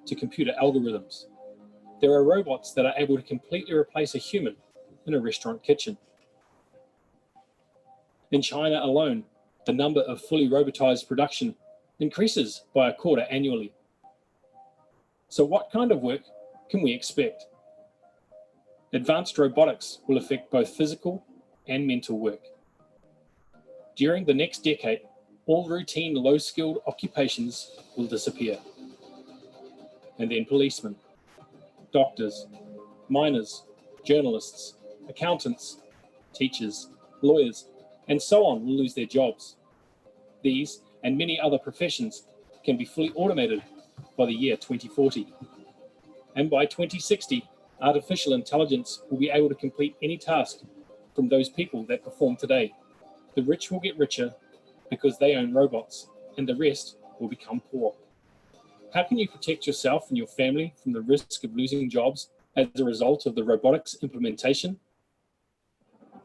to computer algorithms. There are robots that are able to completely replace a human in a restaurant kitchen. In China alone, the number of fully robotized production increases by a quarter annually. So what kind of work can we expect? Advanced robotics will affect both physical and mental work. During the next decade, all routine low-skilled occupations will disappear. And then policemen, doctors, miners, journalists, accountants, teachers, lawyers, and so on will lose their jobs. These and many other professions can be fully automated by the year 2040. And by 2060, artificial intelligence will be able to complete any task from those people that perform today. The rich will get richer because they own robots, and the rest will become poor. How can you protect yourself and your family from the risk of losing jobs as a result of the robotics implementation?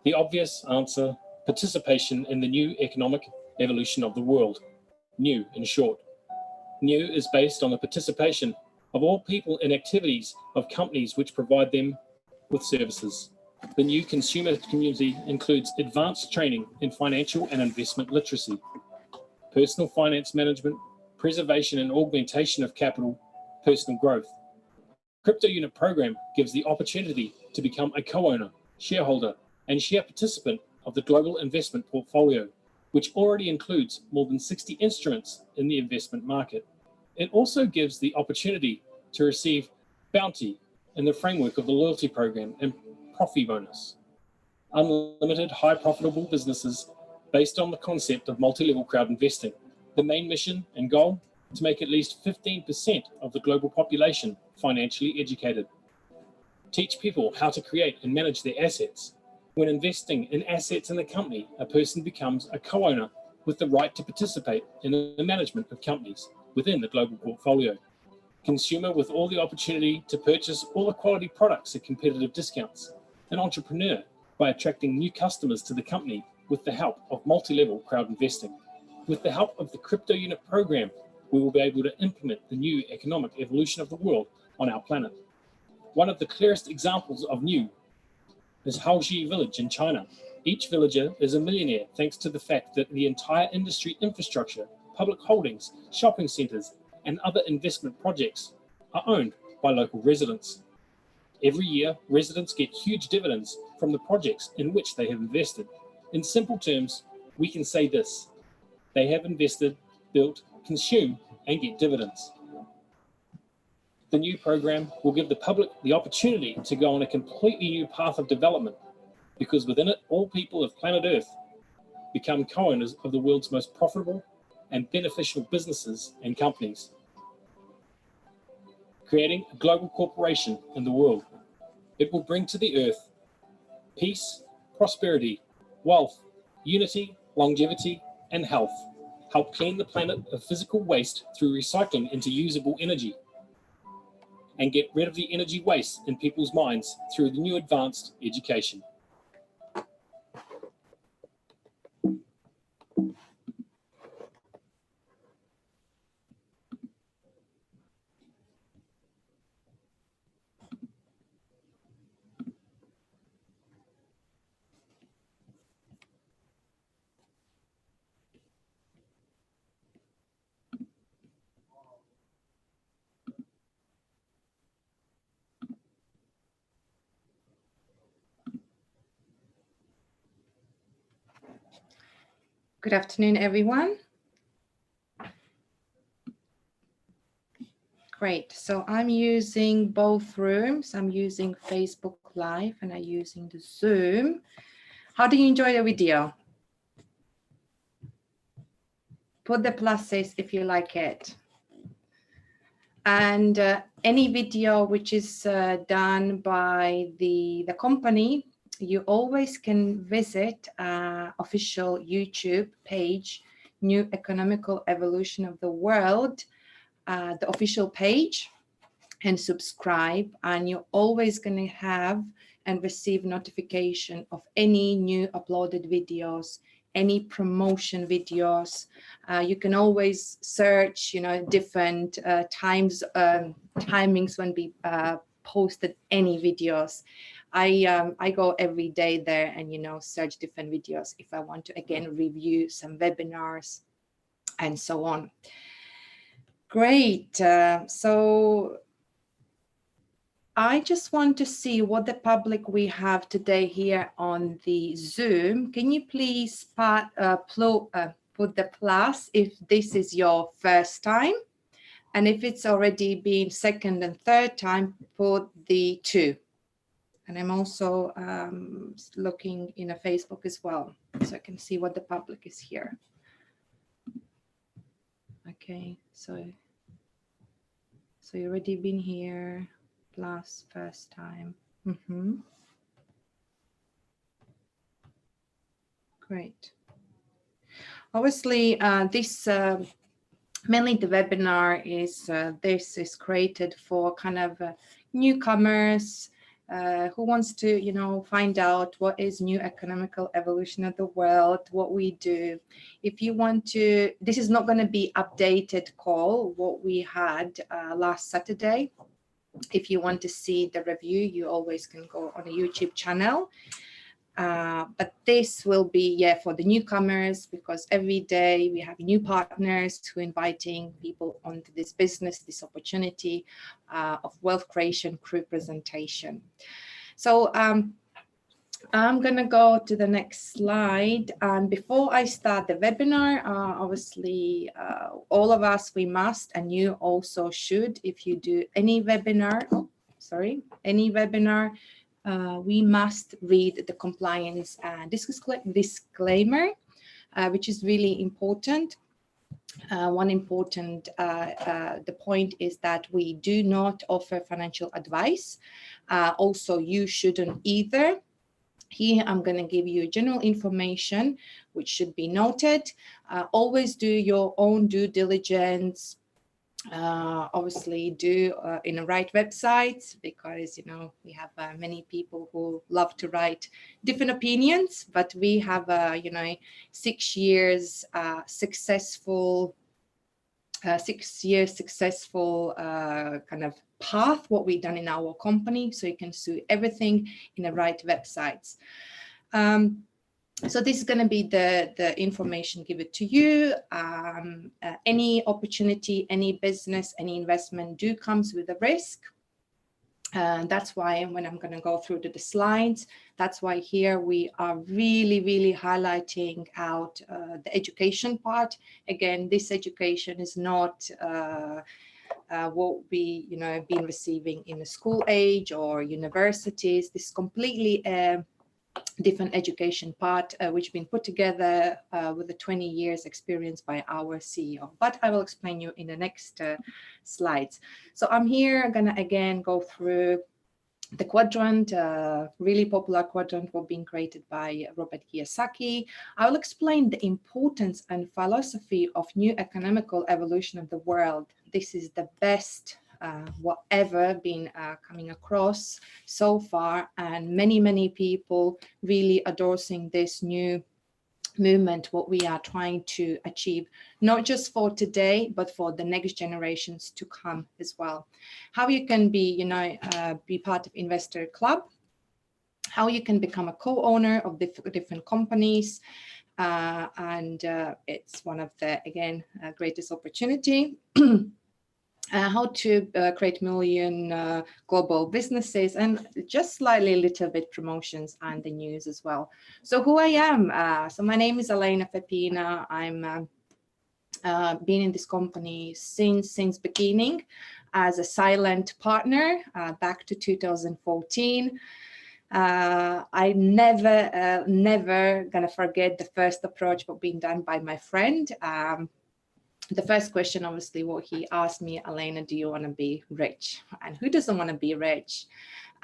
The obvious answer: participation in the new economic evolution of the world. New, in short. New is based on the participation of all people in activities of companies which provide them with services. The new consumer community includes advanced training in financial and investment literacy, personal finance management, preservation and augmentation of capital, personal growth. Crypto Unit Program gives the opportunity to become a co-owner, shareholder, and share participant of the global investment portfolio, which already includes more than 60 instruments in the investment market. It also gives the opportunity to receive bounty in the framework of the loyalty program and Profi bonus. Unlimited high profitable businesses based on the concept of multi-level crowd investing. The main mission and goal: to make at least 15% of the global population financially educated. Teach people how to create and manage their assets. When investing in assets in a company, a person becomes a co-owner with the right to participate in the management of companies within the global portfolio. Consumer with all the opportunity to purchase all the quality products at competitive discounts. An entrepreneur by attracting new customers to the company with the help of multi-level crowd investing. With the help of the Crypto Unit Program, we will be able to implement the new economic evolution of the world on our planet. One of the clearest examples of new is Haoxi village in China. Each villager is a millionaire thanks to the fact that the entire industry infrastructure, public holdings, shopping centers, and other investment projects are owned by local residents. Every year, residents get huge dividends from the projects in which they have invested. In simple terms, we can say this: they have invested, built, consume, and get dividends. The new program will give the public the opportunity to go on a completely new path of development, because within it, all people of planet Earth become co-owners of the world's most profitable and beneficial businesses and companies, creating a global corporation in the world. It will bring to the earth peace, prosperity, wealth, unity, longevity, and health. Help clean the planet of physical waste through recycling into usable energy, and get rid of the energy waste in people's minds through the new advanced education. Good afternoon, everyone. Great. So I'm using both rooms. I'm using Facebook Live and I'm using the Zoom. How do you enjoy the video? Put the pluses if you like it. And any video which is done by the company, you always can visit official YouTube page, New Economical Evolution of the World, the official page, and subscribe, and you're always going to have and receive notification of any new uploaded videos any promotion videos. You can always search, different timings when we posted any videos. I go every day there and, search different videos if I want to, again, review some webinars and so on. Great. So I just want to see what the public we have today here on the Zoom. Can you please put the plus if this is your first time? And if it's already been second and third time, put the 2. And I'm also looking in a Facebook as well, so I can see what the public is here. Okay, so you already been here, plus first time. Great. Obviously, this mainly the webinar is this is created for kind of newcomers who wants to, find out what is new economical evolution of the world, what we do. If you want to, this is not going to be updated call, what we had last Saturday. If you want to see the review, you always can go on a YouTube channel. But this will be, for the newcomers, because every day we have new partners who are inviting people onto this business, this opportunity of wealth creation CRU presentation. So I'm going to go to the next slide. And before I start the webinar, obviously, all of us, we must, and you also should, if you do any webinar, any webinar, we must read the compliance disclaimer, which is really important. One important the point is that we do not offer financial advice. Also, you shouldn't either. Here, I'm going to give you general information, which should be noted. Always do your own due diligence. Obviously do in the right websites, because we have many people who love to write different opinions, but we have 6 years successful kind of path, what we've done in our company, so you can see everything in the right websites. So this is going to be the information given to you. Any opportunity, any business, any investment comes with a risk. That's why when I'm going to go through the slides, that's why here we are really highlighting out the education part. Again, this education is not what we been receiving in the school age or universities. This is completely different education part, which been put together with the 20 years experience by our CEO. But I will explain you in the next slides. So I'm here going to again go through the quadrant, really popular quadrant, what being created by Robert Kiyosaki. I will explain the importance and philosophy of new economical evolution of the world. This is the best whatever been coming across so far, and many people really endorsing this new movement, what we are trying to achieve, not just for today, but for the next generations to come as well. How you can be, be part of Investor Club, how you can become a co-owner of different companies, and it's one of the, again, greatest opportunity. How to create million global businesses, and just slightly a little bit promotions and the news as well. So who I am, so my name is Elena Pepina. I'm been in this company since beginning as a silent partner back to 2014. I never gonna forget the first approach what being done by my friend. The first question, obviously, what he asked me, Elena, do you want to be rich? And who doesn't want to be rich?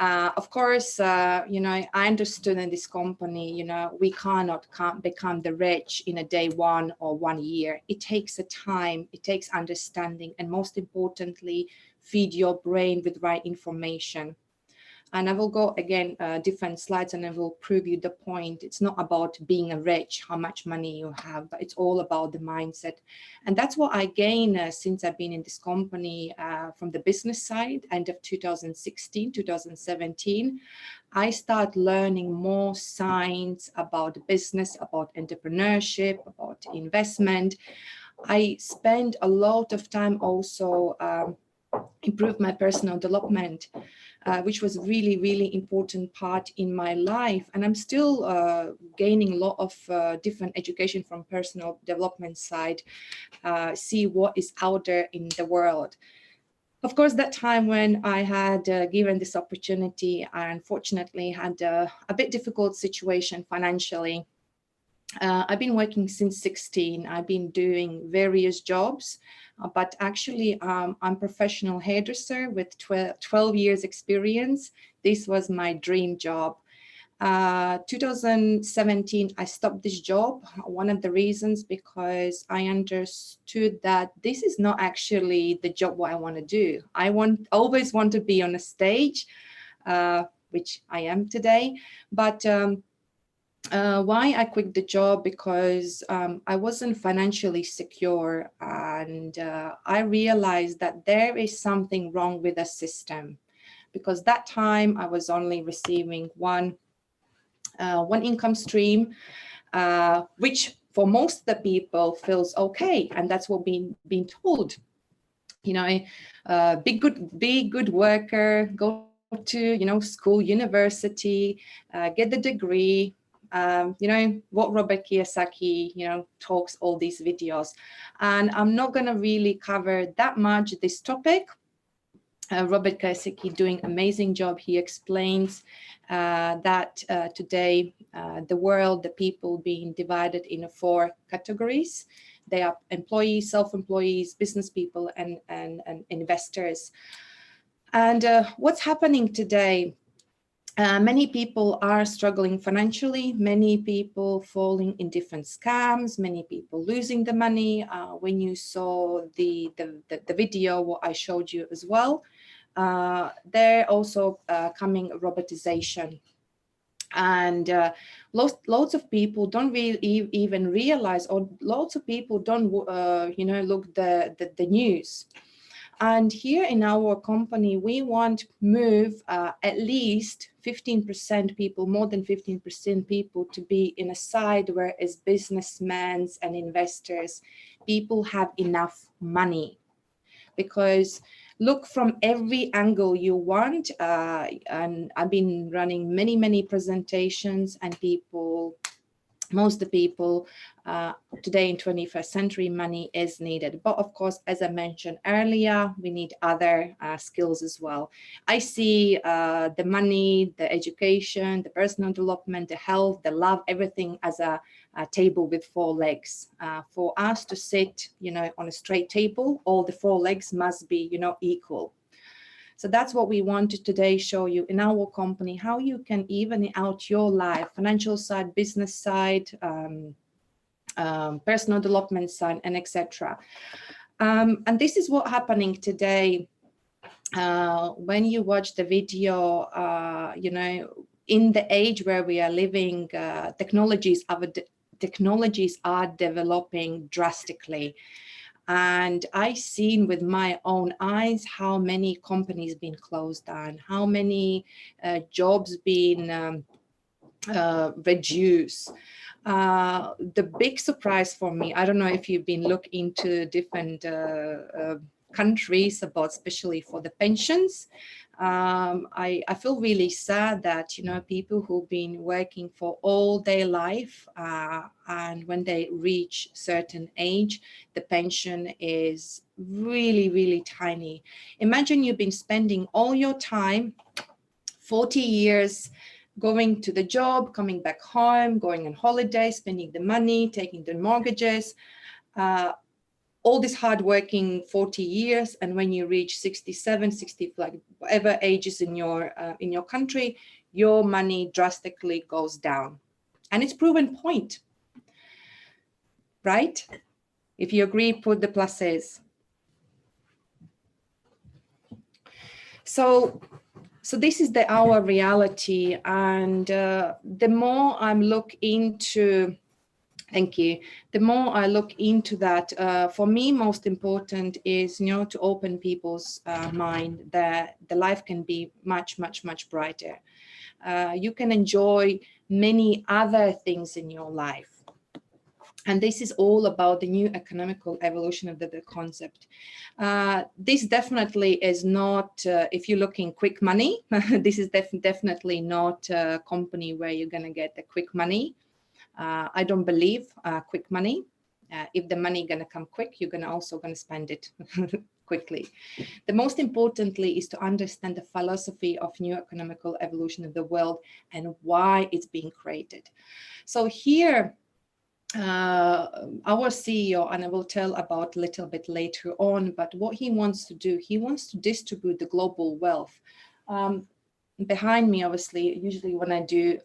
Of course, I understood in this company, we can't become the rich in a day one or 1 year. It takes a time, it takes understanding, and most importantly, feed your brain with right information. And I will go again, different slides, and I will prove you the point. It's not about being rich, how much money you have, but it's all about the mindset. And that's what I gained since I've been in this company from the business side, end of 2016, 2017. I start learning more science about business, about entrepreneurship, about investment. I spend a lot of time also improve my personal development, which was really, really important part in my life. And I'm still gaining a lot of different education from personal development side, see what is out there in the world. Of course, that time when I had given this opportunity, I unfortunately had a bit difficult situation financially. I've been working since 16. I've been doing various jobs, but actually I'm professional hairdresser with 12 years experience. This was my dream job. 2017, I stopped this job. One of the reasons because I understood that this is not actually the job what I want to do. I always want to be on a stage, which I am today, but why I quit the job? Because I wasn't financially secure, and I realized that there is something wrong with the system, because that time I was only receiving one income stream, which for most of the people feels okay, and that's what being told. You know, be good worker, go to school, university, get the degree. What Robert Kiyosaki talks all these videos, and I'm not going to really cover that much this topic. Robert Kiyosaki doing amazing job. He explains that today the world, the people being divided into 4 categories. They are employees, self-employees, business people, and investors. And what's happening today? Many people are struggling financially, many people falling in different scams, many people losing the money. When you saw the video, what I showed you as well, they're also coming robotization. And lots of people don't really even realize, or lots of people don't, look the news. And here in our company, we want to move at least 15% people, more than 15% people, to be in a side where as businessmen and investors, people have enough money. Because look from every angle you want, and I've been running many presentations, and most of the people today in 21st century, money is needed. But of course, as I mentioned earlier, we need other skills as well. I see the money, the education, the personal development, the health, the love, everything as a table with 4 legs. For us to sit, on a straight table, all the 4 legs must be, equal. So that's what we want to today show you in our company, how you can even out your life, financial side, business side, personal development side, and etc. And this is what's happening today. When you watch the video, in the age where we are living, technologies are developing drastically. And I've seen with my own eyes how many companies been closed down, how many jobs been reduced. The big surprise for me, I don't know if you've been looking into different countries about, especially for the pensions. I feel really sad that, people who've been working for all their life, and when they reach certain age, the pension is really, really tiny. Imagine you've been spending all your time, 40 years, going to the job, coming back home, going on holiday, spending the money, taking the mortgages, all this hard working 40 years. And when you reach 67, 60, like whatever ages in your country, your money drastically goes down. And it's proven point, right? If you agree, put the pluses. So So this is our reality, and the more I look into, thank you, the more I look into that, for me, most important is, you know, to open people's mind that the life can be much, much, much brighter. You can enjoy many other things in your life. And this is all about the new economical evolution of the concept. This definitely is not, if you're looking quick money, this is definitely not a company where you're going to get the quick money. I don't believe quick money. If the money going to come quick, you're also going to spend it quickly. The most importantly is to understand the philosophy of new economical evolution of the world and why it's being created. So here, our CEO, and I will tell about a little bit later on, but what he wants to do, he wants to distribute the global wealth. Behind me, obviously, usually when I do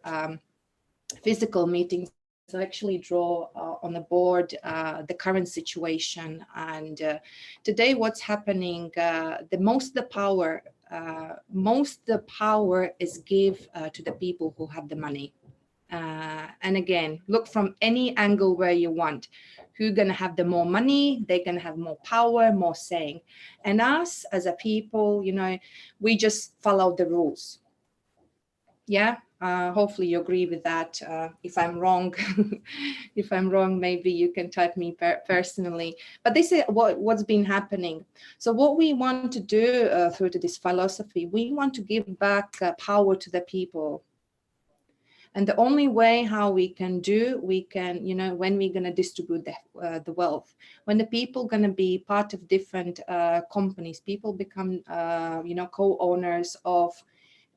physical meetings, I actually draw on the board the current situation. And today what's happening, most of the power is give to the people who have the money. And again, look from any angle where you want. Who's going to have the more money? They're going to have more power, more saying. And us as a people, you know, we just follow the rules. Yeah, hopefully you agree with that. If I'm wrong, maybe you can type me personally. But this is what's been happening. So what we want to do through this philosophy, we want to give back power to the people. And the only way how we can, you know, when we're going to distribute the wealth, when the people going to be part of different companies, people become, you know, co-owners of,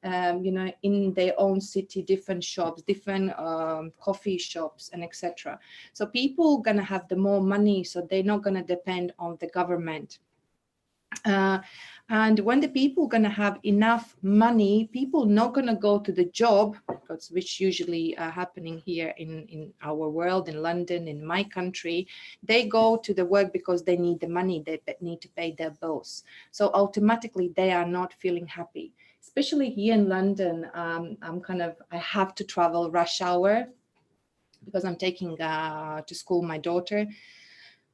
you know, in their own city, different shops, different coffee shops, and etc. So people going to have the more money, so they're not going to depend on the government. And when the people going to have enough money, people not going to go to the job, which usually happening here in our world, in London, in my country. They go to the work because they need the money, they need to pay their bills. So automatically they are not feeling happy. Especially here in London, I have to travel rush hour because I'm taking to school my daughter.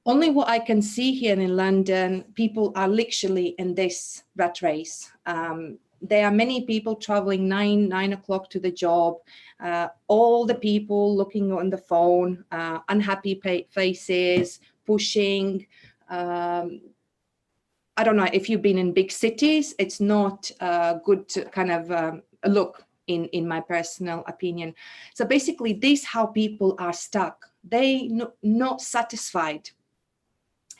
Only what I can see here in London, people are literally in this rat race. There are many people traveling 9 o'clock to the job, all the people looking on the phone, unhappy faces, pushing. I don't know if you've been in big cities, it's not good to kind of look in my personal opinion. So basically this how people are stuck. They not satisfied.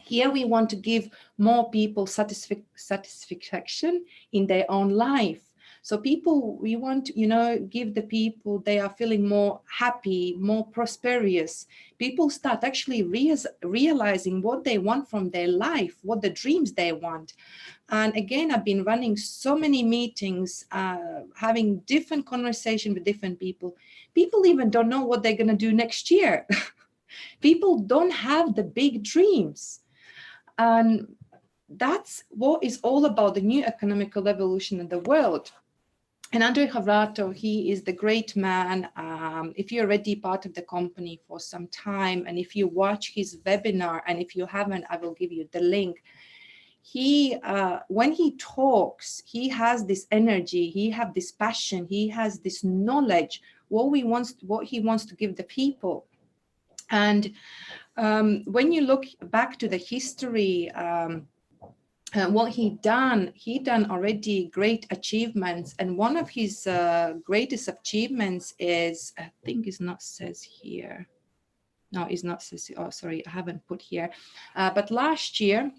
Here we want to give more people satisfaction in their own life. So people, we want, you know, give the people, they are feeling more happy, more prosperous. People start actually realizing what they want from their life, what the dreams they want. And again, I've been running so many meetings, having different conversation with different people. People even don't know what they're going to do next year. People don't have the big dreams. And that's what is all about the new economical evolution in the world. And Andrej Havrato, he is the great man. If you're already part of the company for some time, and if you watch his webinar, and if you haven't, I will give you the link. He, when he talks, he has this energy, he has this passion, he has this knowledge, what he wants to give the people. And when you look back to the history, what he done already great achievements. And one of his greatest achievements is, I think it's not says here. No, it's not says, oh, sorry, I haven't put here. But last year,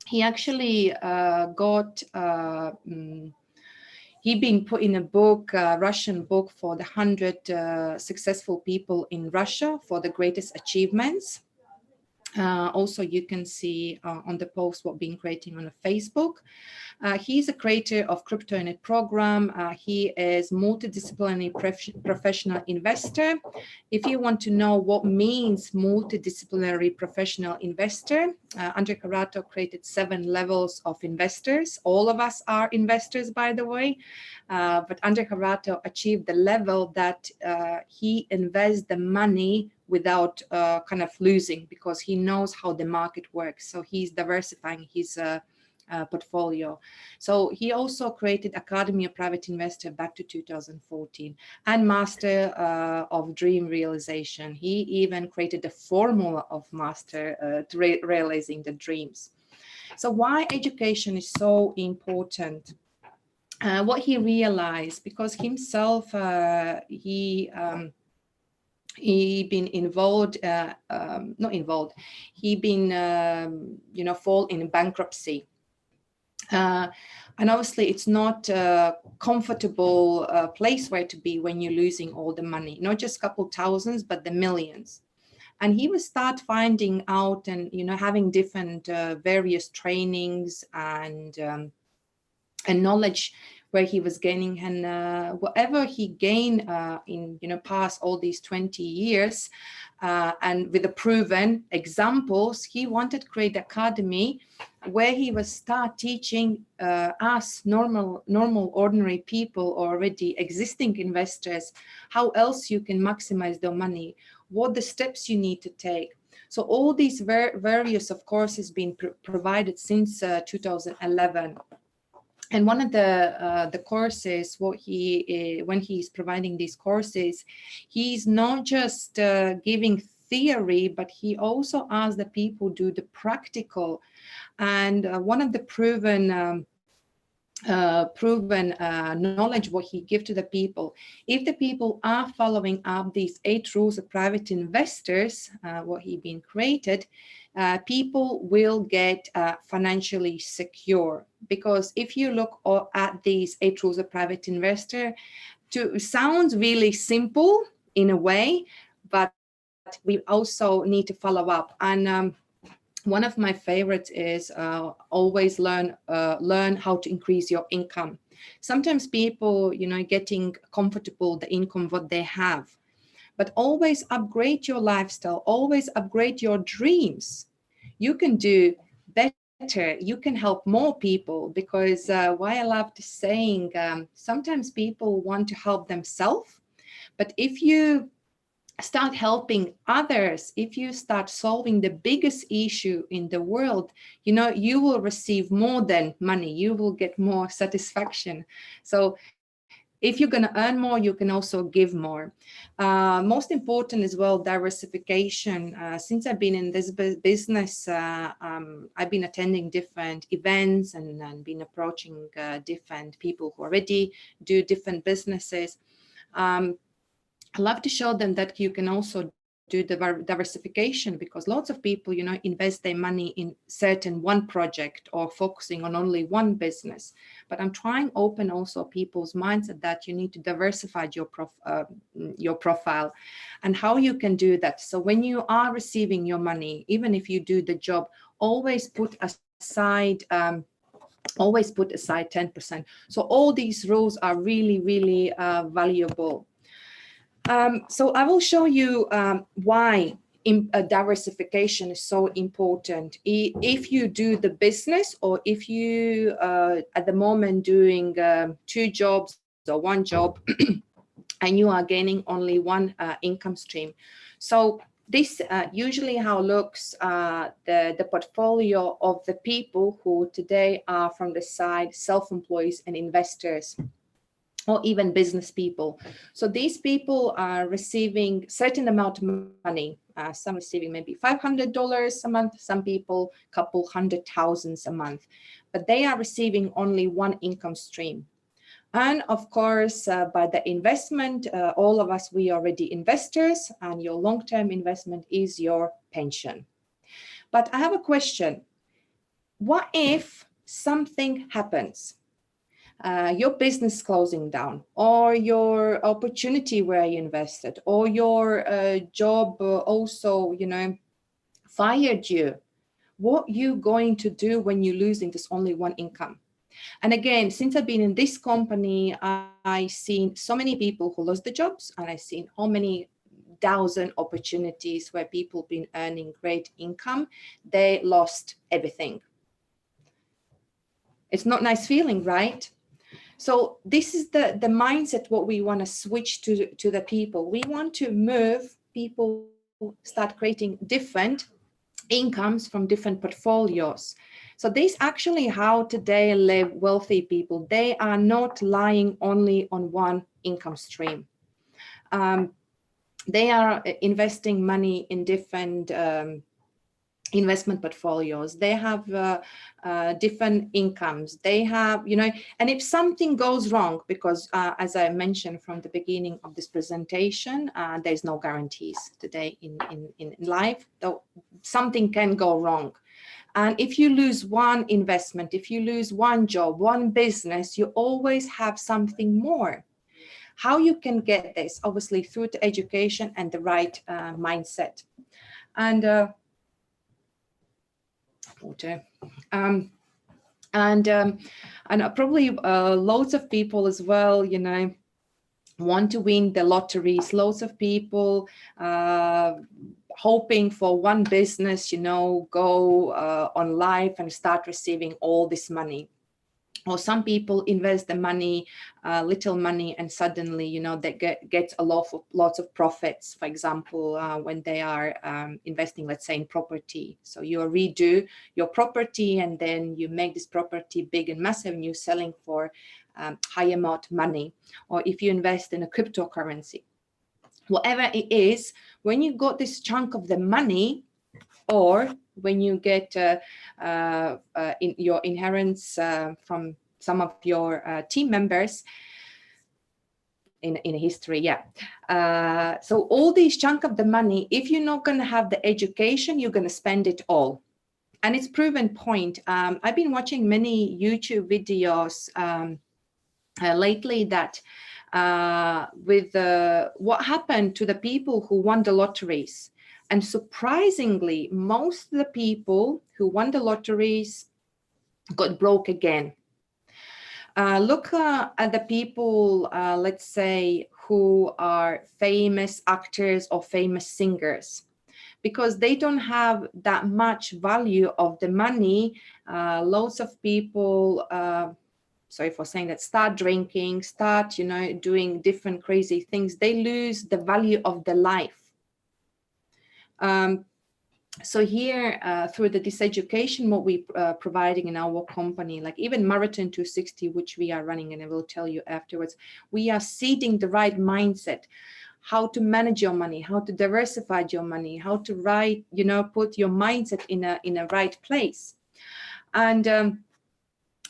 he actually got, he'd been put in a book, Russian book for the 100 successful people in Russia for the greatest achievements. Also, you can see on the post what been creating on Facebook. He's a creator of Crypto in a Program. He is multidisciplinary professional investor. If you want to know what means multidisciplinary professional investor, Andre Carato created 7 levels of investors. All of us are investors, by the way, but Andre Carato achieved the level that he invests the money without kind of losing, because he knows how the market works. So he's diversifying his portfolio. So he also created Academy of Private Investor back to 2014 and Master of Dream Realization. He even created the formula of master to realizing the dreams. So why education is so important? What he realized, because himself, he been involved, not involved, he been, fall in bankruptcy. And obviously it's not a comfortable place where to be when you're losing all the money, not just a couple thousands, but the millions. And he will start finding out and, having different various trainings and knowledge where he was gaining, and whatever he gained in past all these 20 years, and with the proven examples, he wanted to create academy where he was start teaching us normal ordinary people, already existing investors, how else you can maximize their money, what the steps you need to take. So all these various of courses been provided since 2011. And one of the courses, when he's providing these courses, he's not just giving theory, but he also asks the people do the practical. And one of the proven knowledge what he give to the people, if the people are following up these 8 rules of private investors, what he been created, people will get financially secure. Because if you look at these 8 rules of private investor, sounds really simple in a way, but we also need to follow up. And one of my favorites is always learn how to increase your income. Sometimes people, getting comfortable the income what they have, but always upgrade your lifestyle, always upgrade your dreams. You can do better, you can help more people, because why I love to saying, sometimes people want to help themselves, but if you start helping others, if you start solving the biggest issue in the world, you will receive more than money, you will get more satisfaction. So if you're going to earn more, you can also give more. Most important as well, diversification. Since I've been in this business, I've been attending different events and been approaching different people who already do different businesses. I love to show them that you can also do the diversification, because lots of people, invest their money in certain one project or focusing on only one business. But I'm trying open also people's mindset that you need to diversify your profile and how you can do that. So when you are receiving your money, even if you do the job, always put aside 10%. So all these rules are really, really valuable. So I will show you why diversification is so important. If you do the business, or if you at the moment doing 2 jobs or 1 job, and you are gaining only one income stream. So this usually how looks the portfolio of the people who today are from the side self-employed and investors, or even business people. So these people are receiving certain amount of money. Some receiving maybe $500 a month, some people couple $100,000 a month, but they are receiving only one income stream. And of course, by the investment, all of us, we are already investors, and your long-term investment is your pension. But I have a question. What if something happens? Your business closing down, or your opportunity where you invested, or your job also, fired you, what you going to do when you're losing this only one income? And again, since I've been in this company, I've seen so many people who lost their jobs, and I've seen how many thousand opportunities where people been earning great income, they lost everything. It's not a nice feeling, right? So this is the mindset what we want to switch to the people. We want to move people, start creating different incomes from different portfolios. So this actually how today live wealthy people. They are not relying only on one income stream. They are investing money in different investment portfolios. They have different incomes. They have, you know, and if something goes wrong, because as I mentioned from the beginning of this presentation, there's no guarantees today in life, though something can go wrong. And if you lose one investment, if you lose one job, one business, you always have something more. How you can get this? Obviously through the education and the right mindset. And probably loads of people as well, you know, want to win the lotteries. Loads of people hoping for one business, you know, go on live and start receiving all this money. Or some people invest the money, little money, and suddenly, you know, they get a lots of profits. For example, when they are investing, let's say, in property. So you redo your property, and then you make this property big and massive, and you're selling for high amount of money. Or if you invest in a cryptocurrency, whatever it is, when you got this chunk of the money, or when you get in your inheritance from some of your team members in history, yeah. So all these chunk of the money, if you're not going to have the education, you're going to spend it all. And it's proven point. I've been watching many YouTube videos lately that with what happened to the people who won the lotteries. And surprisingly, most of the people who won the lotteries got broke again. Look at the people, let's say, who are famous actors or famous singers, because they don't have that much value of the money. Loads of people, sorry for saying that, start drinking, start, you know, doing different crazy things. They lose the value of the life. So here, through this education, what we providing in our company, like even Marathon 260, which we are running, and I will tell you afterwards, we are seeding the right mindset, how to manage your money, how to diversify your money, how to put your mindset in a right place. And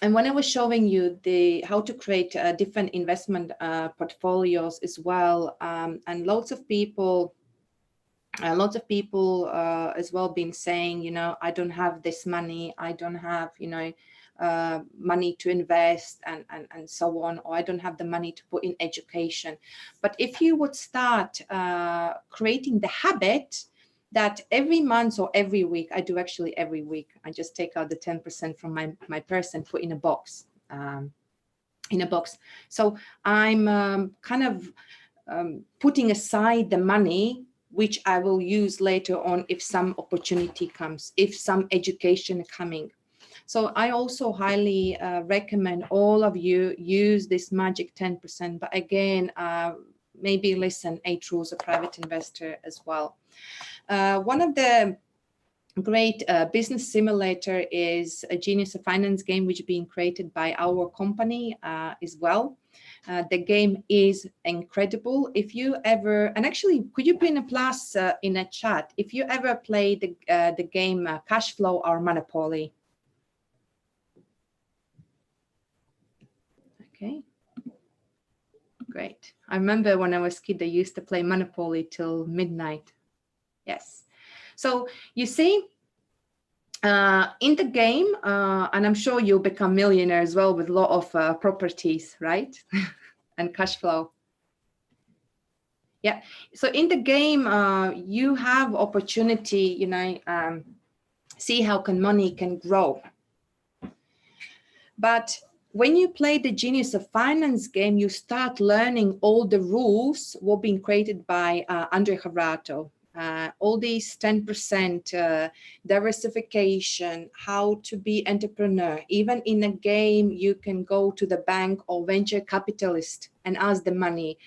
when I was showing you how to create different investment portfolios as well, and lots of people as well been saying, you know, I don't have this money, I don't have, you know, money to invest and so on, or I don't have the money to put in education. But if you would start creating the habit that every month or every week, I do actually every week, I just take out the 10% from my purse and put in a box. So I'm kind of putting aside the money which I will use later on if some opportunity comes, if some education coming. So I also highly recommend all of you use this magic 10%. But again, maybe listen 8 rules of private investor as well. One of the great business simulator is a Genius of Finance game, which is being created by our company as well. The game is incredible. If you ever, and actually, could you put in a plus in a chat, if you ever play the game Cash Flow or Monopoly? Okay, great. I remember when I was a kid, I used to play Monopoly till midnight. Yes. So you see, in the game, and I'm sure you'll become millionaire as well with a lot of properties, right? And cash flow. Yeah. So in the game, you have opportunity, see how money can grow. But when you play the Genius of Finance game, you start learning all the rules what been created by Andre Havrato. All these 10%, diversification, how to be entrepreneur. Even in a game, you can go to the bank or venture capitalist and ask the money.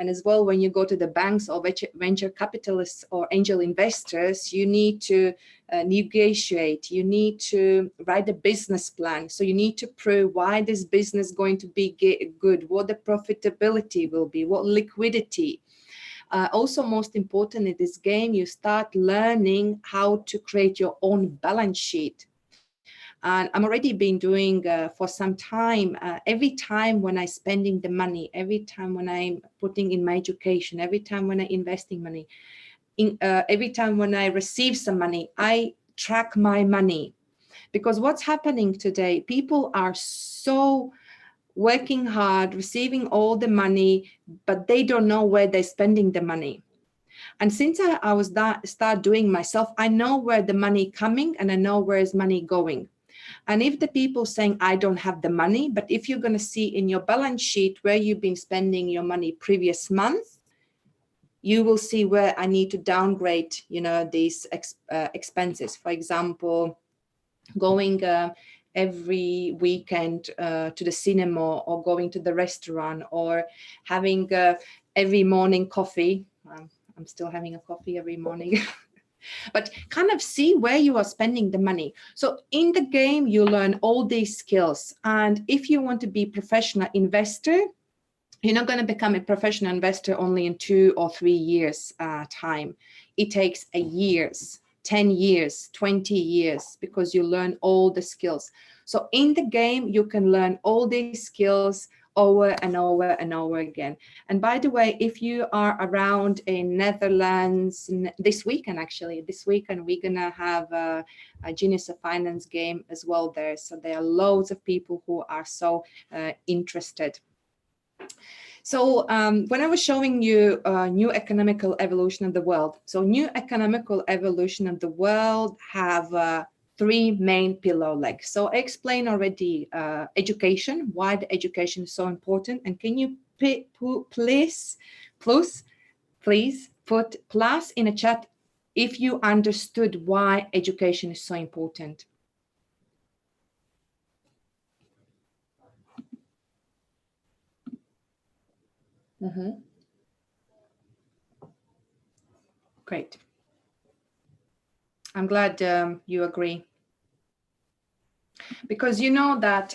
And as well, when you go to the banks or venture capitalists or angel investors, you need to negotiate, you need to write a business plan. So you need to prove why this business is going to be good, what the profitability will be, what liquidity. Also, most important in this game, you start learning how to create your own balance sheet. And I'm already been doing for some time, every time when I'm spending the money, every time when I'm putting in my education, every time when I'm investing money, every time when I receive some money, I track my money. Because what's happening today, people are so working hard, receiving all the money, but they don't know where they're spending the money. And since I was start doing myself, I know where the money coming and I know where is money going. And if the people saying, I don't have the money, but if you're going to see in your balance sheet where you've been spending your money previous month, you will see where I need to downgrade, these expenses. For example, going every weekend to the cinema, or going to the restaurant, or having every morning coffee. I'm still having a coffee every morning. But kind of see where you are spending the money. So in the game, you learn all these skills. And if you want to be a professional investor, you're not going to become a professional investor only in 2 or 3 years time. It takes years, 10 years, 20 years, because you learn all the skills. So in the game, you can learn all these skills over and over and over again. And by the way, if you are around in Netherlands this weekend, we're gonna have a Genius of Finance game as well there. So there are loads of people who are so interested. So when I was showing you new economical evolution of the world, so new economical evolution of the world have 3 main pillar legs. So I explained already education, why the education is so important. And can you please put plus in a chat if you understood why education is so important? Mm-hmm. Great. I'm glad you agree. Because you know that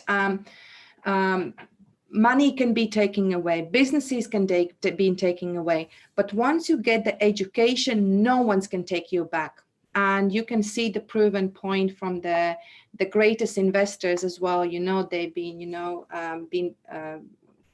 money can be taken away, businesses can be taken away, but once you get the education, no one can take you back. And you can see the proven point from the greatest investors as well. They've been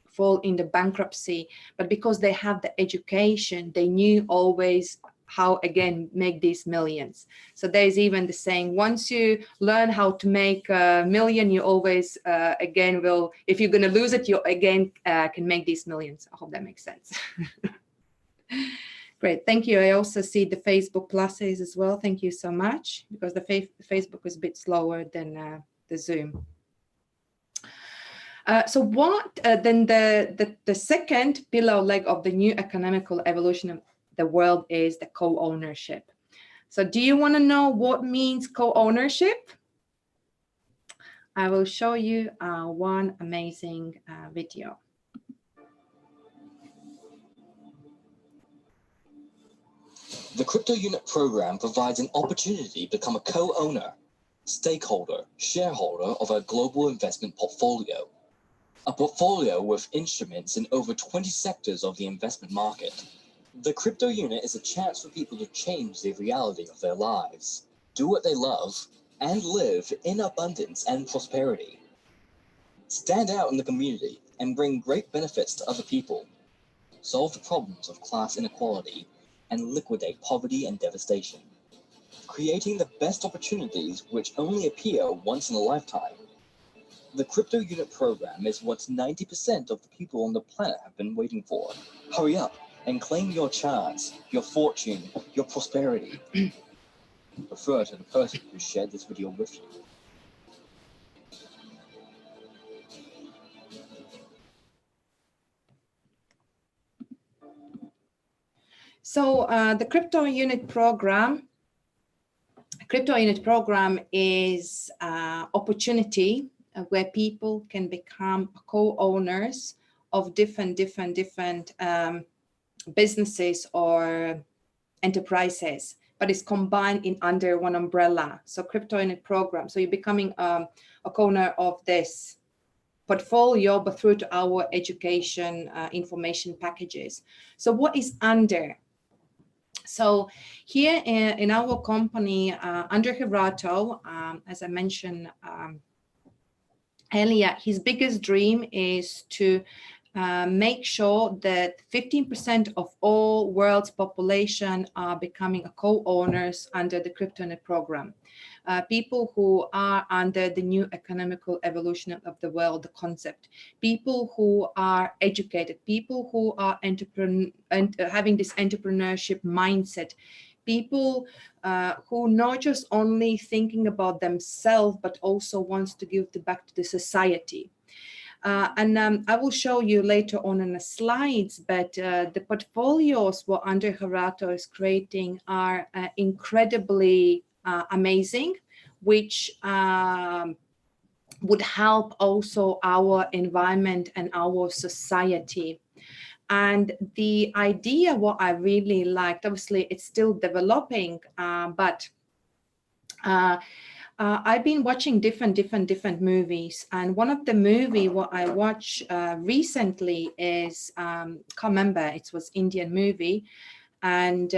fall in the bankruptcy, but because they have the education, they knew always how again make these millions. So there's even the saying, once you learn how to make a million, you always again will, if you're going to lose it, you again can make these millions. I hope that makes sense. Great, thank you. I also see the Facebook pluses as well. Thank you so much, because the Facebook is a bit slower than the Zoom. So what then the second pillar leg of the new economical evolution of the world is the co-ownership. So do you want to know what means co-ownership? I will show you one amazing video. The Crypto Unit program provides an opportunity to become a co-owner, stakeholder, shareholder of a global investment portfolio. A portfolio with instruments in over 20 sectors of the investment market. The Crypto Unit is a chance for people to change the reality of their lives, do what they love, and live in abundance and prosperity. Stand out in the community and bring great benefits to other people. Solve the problems of class inequality and liquidate poverty and devastation. Creating the best opportunities which only appear once in a lifetime. The Crypto Unit program is what 90% of the people on the planet have been waiting for. Hurry up and claim your chance, your fortune, your prosperity. Refer to the person who shared this video with you. So the crypto unit program is opportunity where people can become co-owners of different businesses or enterprises, but it's combined in under one umbrella. So crypto unit program. So you're becoming a co-owner of this portfolio, but through to our education information packages. So what is under? So here in our company, under Herato, as I mentioned earlier, his biggest dream is to make sure that 15% of all world's population are becoming co-owners under the CryptoNet program. People who are under the new economical evolution of the world, the concept, people who are educated, people who are having this entrepreneurship mindset, people who not just only thinking about themselves, but also wants to give back to the society. I will show you later on in the slides, but the portfolios what under Herato is creating are incredibly amazing, which would help also our environment and our society. And the idea, what I really liked, obviously it's still developing, but I've been watching different movies, and one of the movie what I watched recently is can't remember, it was Indian movie, and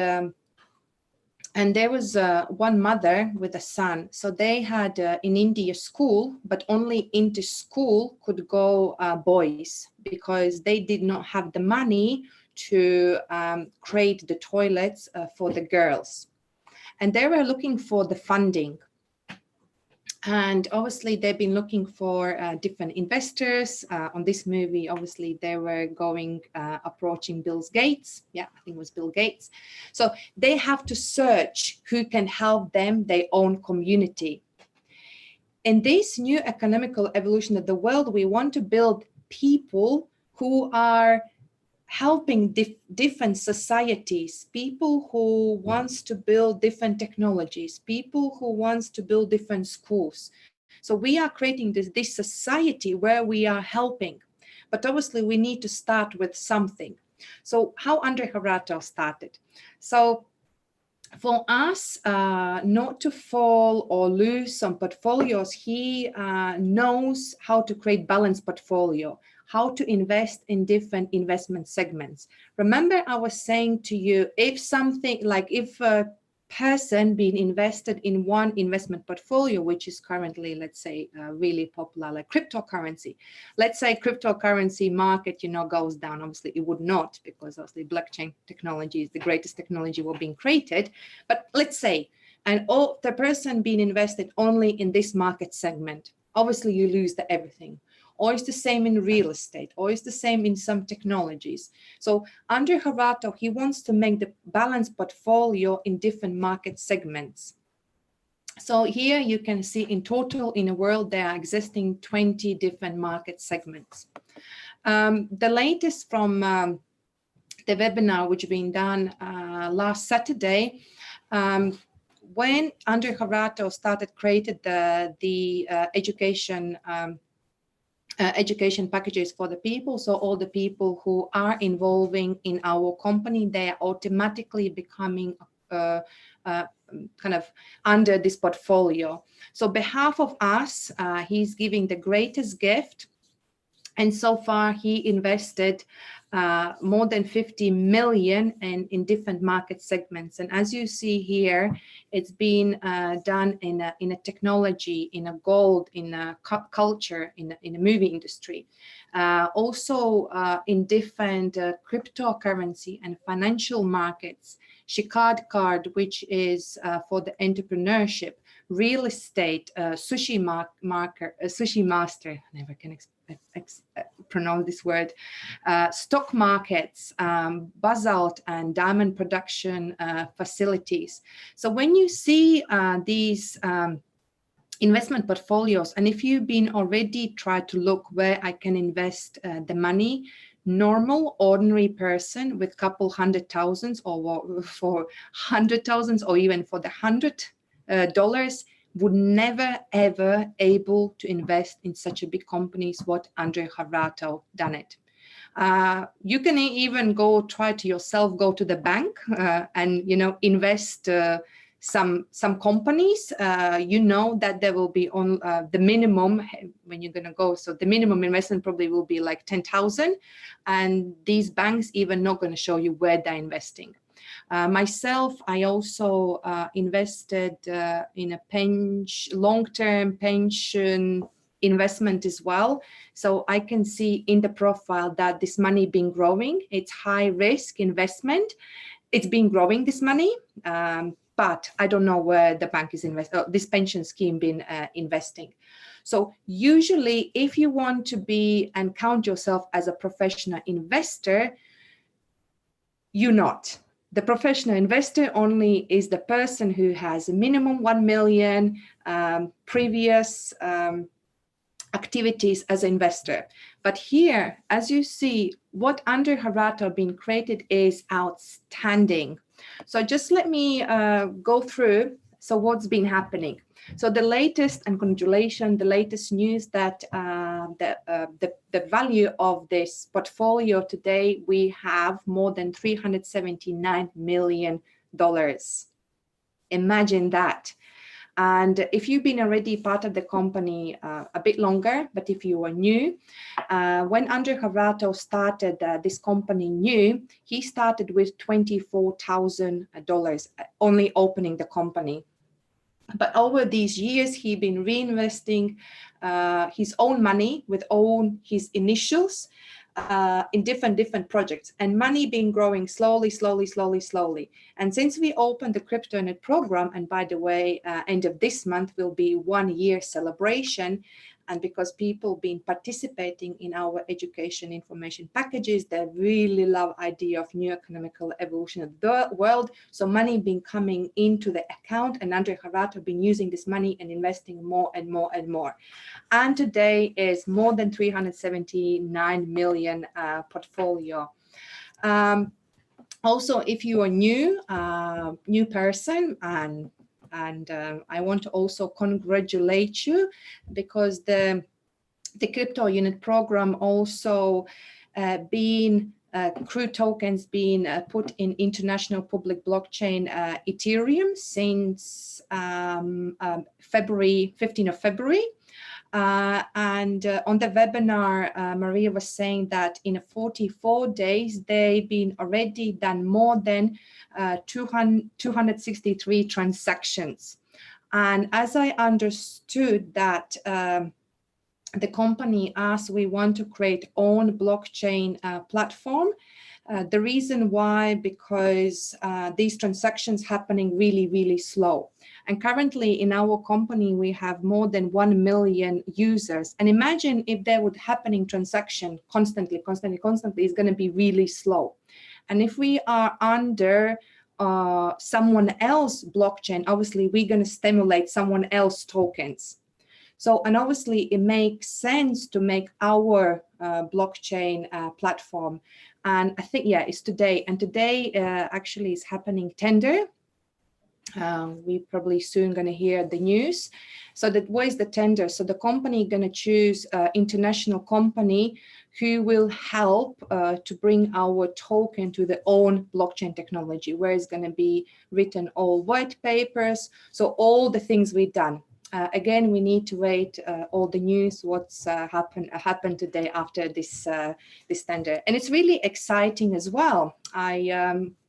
there was one mother with a son. So they had in India school, but only into school could go boys, because they did not have the money to create the toilets for the girls, and they were looking for the funding. And obviously they've been looking for different investors on this movie. Obviously they were approaching Bill Gates. Yeah, I think it was Bill Gates. So they have to search who can help them, their own community. In this new economical evolution of the world, we want to build people who are helping different societies, people who wants to build different technologies, people who wants to build different schools. So we are creating this society where we are helping, but obviously we need to start with something. So how Andre Herato started? So for us not to fall or lose some portfolios, he knows how to create balanced portfolio, how to invest in different investment segments. Remember, I was saying to you, if a person being invested in one investment portfolio, which is currently, let's say, really popular, like cryptocurrency. Let's say cryptocurrency market, goes down. Obviously, it would not, because obviously blockchain technology is the greatest technology we're being created. But let's say, and the person being invested only in this market segment, obviously you lose everything. Or it's the same in real estate, or it's the same in some technologies. So under Herato, he wants to make the balanced portfolio in different market segments. So here you can see in total in the world, there are existing 20 different market segments. The latest from the webinar, which been done last Saturday, when under Herato started created the education packages for the people. So all the people who are involving in our company, they are automatically becoming kind of under this portfolio. So behalf of us, he's giving the greatest gift. And so far he invested more than 50 million in different market segments. And as you see here, it's been done in a technology, in a gold, in a culture, in a movie industry. Also in different cryptocurrency and financial markets, Shikard card, which is for the entrepreneurship, real estate, sushi master, I never can pronounce this word, stock markets, basalt and diamond production facilities. So when you see these investment portfolios, and if you've been already tried to look where I can invest the money, normal ordinary person with couple $100,000 or for $100,000 or even for the $100 would never ever able to invest in such a big companies what Andre Harato done it. You can even go try to yourself go to the bank and invest some companies. That there will be on the minimum when you're going to go. So the minimum investment probably will be like 10,000, and these banks even not going to show you where they're investing. Myself, I also invested in a long-term pension investment as well. So I can see in the profile that this money been growing. It's high risk investment. It's been growing, this money, but I don't know where the bank is this pension scheme been investing. So usually if you want to be and count yourself as a professional investor, you're not. The professional investor only is the person who has a minimum 1 million previous activities as an investor. But here, as you see, what Andre Harato been created is outstanding. So just let me go through. So what's been happening? So the latest, and congratulations, the latest news that the value of this portfolio today, we have more than $379 million. Imagine that. And if you've been already part of the company a bit longer, but if you are new, when Andre Harato started this company new, he started with $24,000 only opening the company. But over these years, he's been reinvesting his own money with his initials in different projects, and money been growing slowly. And since we opened the CryptoNet program, and by the way, end of this month will be 1 year celebration, and because people been participating in our education information packages, they really love idea of new economical evolution of the world. So money been coming into the account, and Andre Harato been using this money and investing more and more and more. And today is more than 379 million portfolio. Also, if you are new person, and I want to also congratulate you, because the crypto unit program also being CRU tokens being put in international public blockchain Ethereum since February, 15th of February. And on the webinar, Maria was saying that in 44 days, they've been already done more than 263 transactions. And as I understood that the company asked, we want to create own blockchain platform. The reason why, because these transactions happening really slow. And currently in our company, we have more than 1 million users. And imagine if there would happening transaction constantly, it's going to be really slow. And if we are under someone else blockchain, obviously we're going to stimulate someone else tokens. So, and obviously it makes sense to make our blockchain platform. And I think, yeah, it's today. And today actually is happening tender. We probably soon going to hear the news. So that what is the tender? So the company going to choose international company who will help to bring our token to their own blockchain technology, where it's going to be written all white papers. So all the things we've done. Again, we need to wait all the news, what's happened today after this this tender. And it's really exciting as well.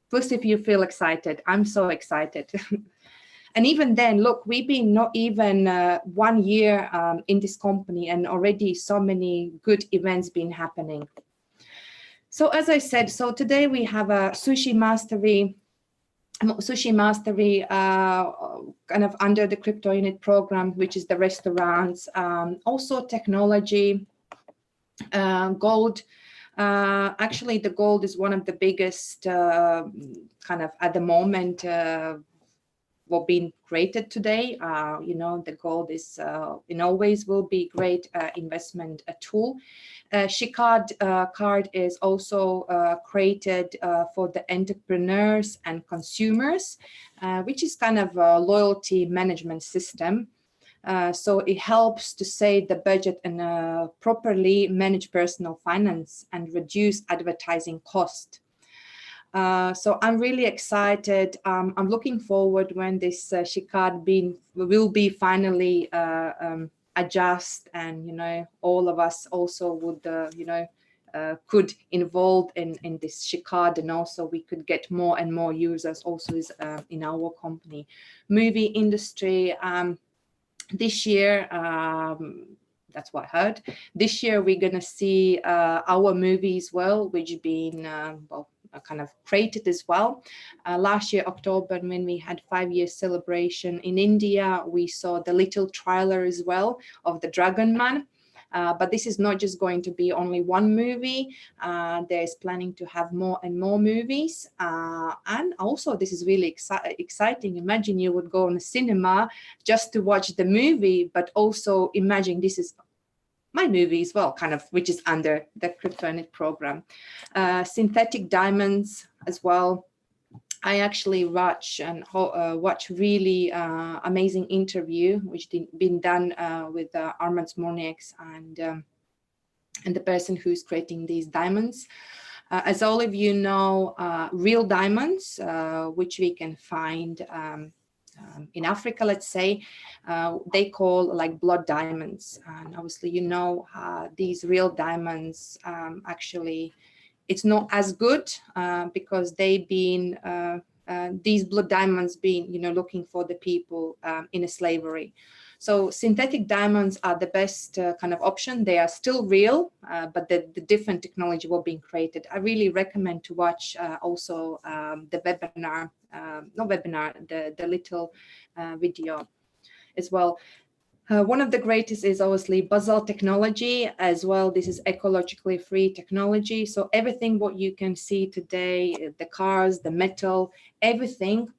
First, if you feel excited, I'm so excited. And even then, look, we've been not even 1 year in this company, and already so many good events been happening. So as I said, so today we have a Sushi Mastery kind of under the crypto unit program, which is the restaurants, also technology, Gold, actually the gold is one of the biggest kind of at the moment what being created today. You know, the gold is and always will be great investment tool. Shikard card is also created for the entrepreneurs and consumers, which is kind of a loyalty management system. So it helps to save the budget and properly manage personal finance and reduce advertising cost. So I'm really excited. I'm looking forward when this Shikard will be finally adjust, and you know, all of us also would you know, could involve in this Shikard, and also we could get more and more users also is in our company. Movie industry, this year, that's what I heard, this year we're gonna see our movie as well, which been well, kind of created as well. Last year, October, when we had 5-year celebration in India, we saw the little trailer as well of the Dragon Man. But this is not just going to be only one movie. There's planning to have more and more movies. And also, this is really exciting. Imagine you would go on a cinema just to watch the movie, but also imagine this is my movie as well, kind of, which is under the CryptoNet program. Synthetic diamonds as well. I actually watch really amazing interview which been done with Armand Smournieks and the person who's creating these diamonds. As all of you know, real diamonds, which we can find in Africa, let's say, they call like blood diamonds. And obviously, you know, these real diamonds actually, it's not as good because they've been, these blood diamonds being, you know, looking for the people in a slavery. So synthetic diamonds are the best kind of option. They are still real, but the different technology will be created. I really recommend to watch also the webinar, not webinar, the little video as well. One of the greatest is obviously basalt technology as well. This is ecologically free technology. So everything what you can see today, the cars, the metal, everything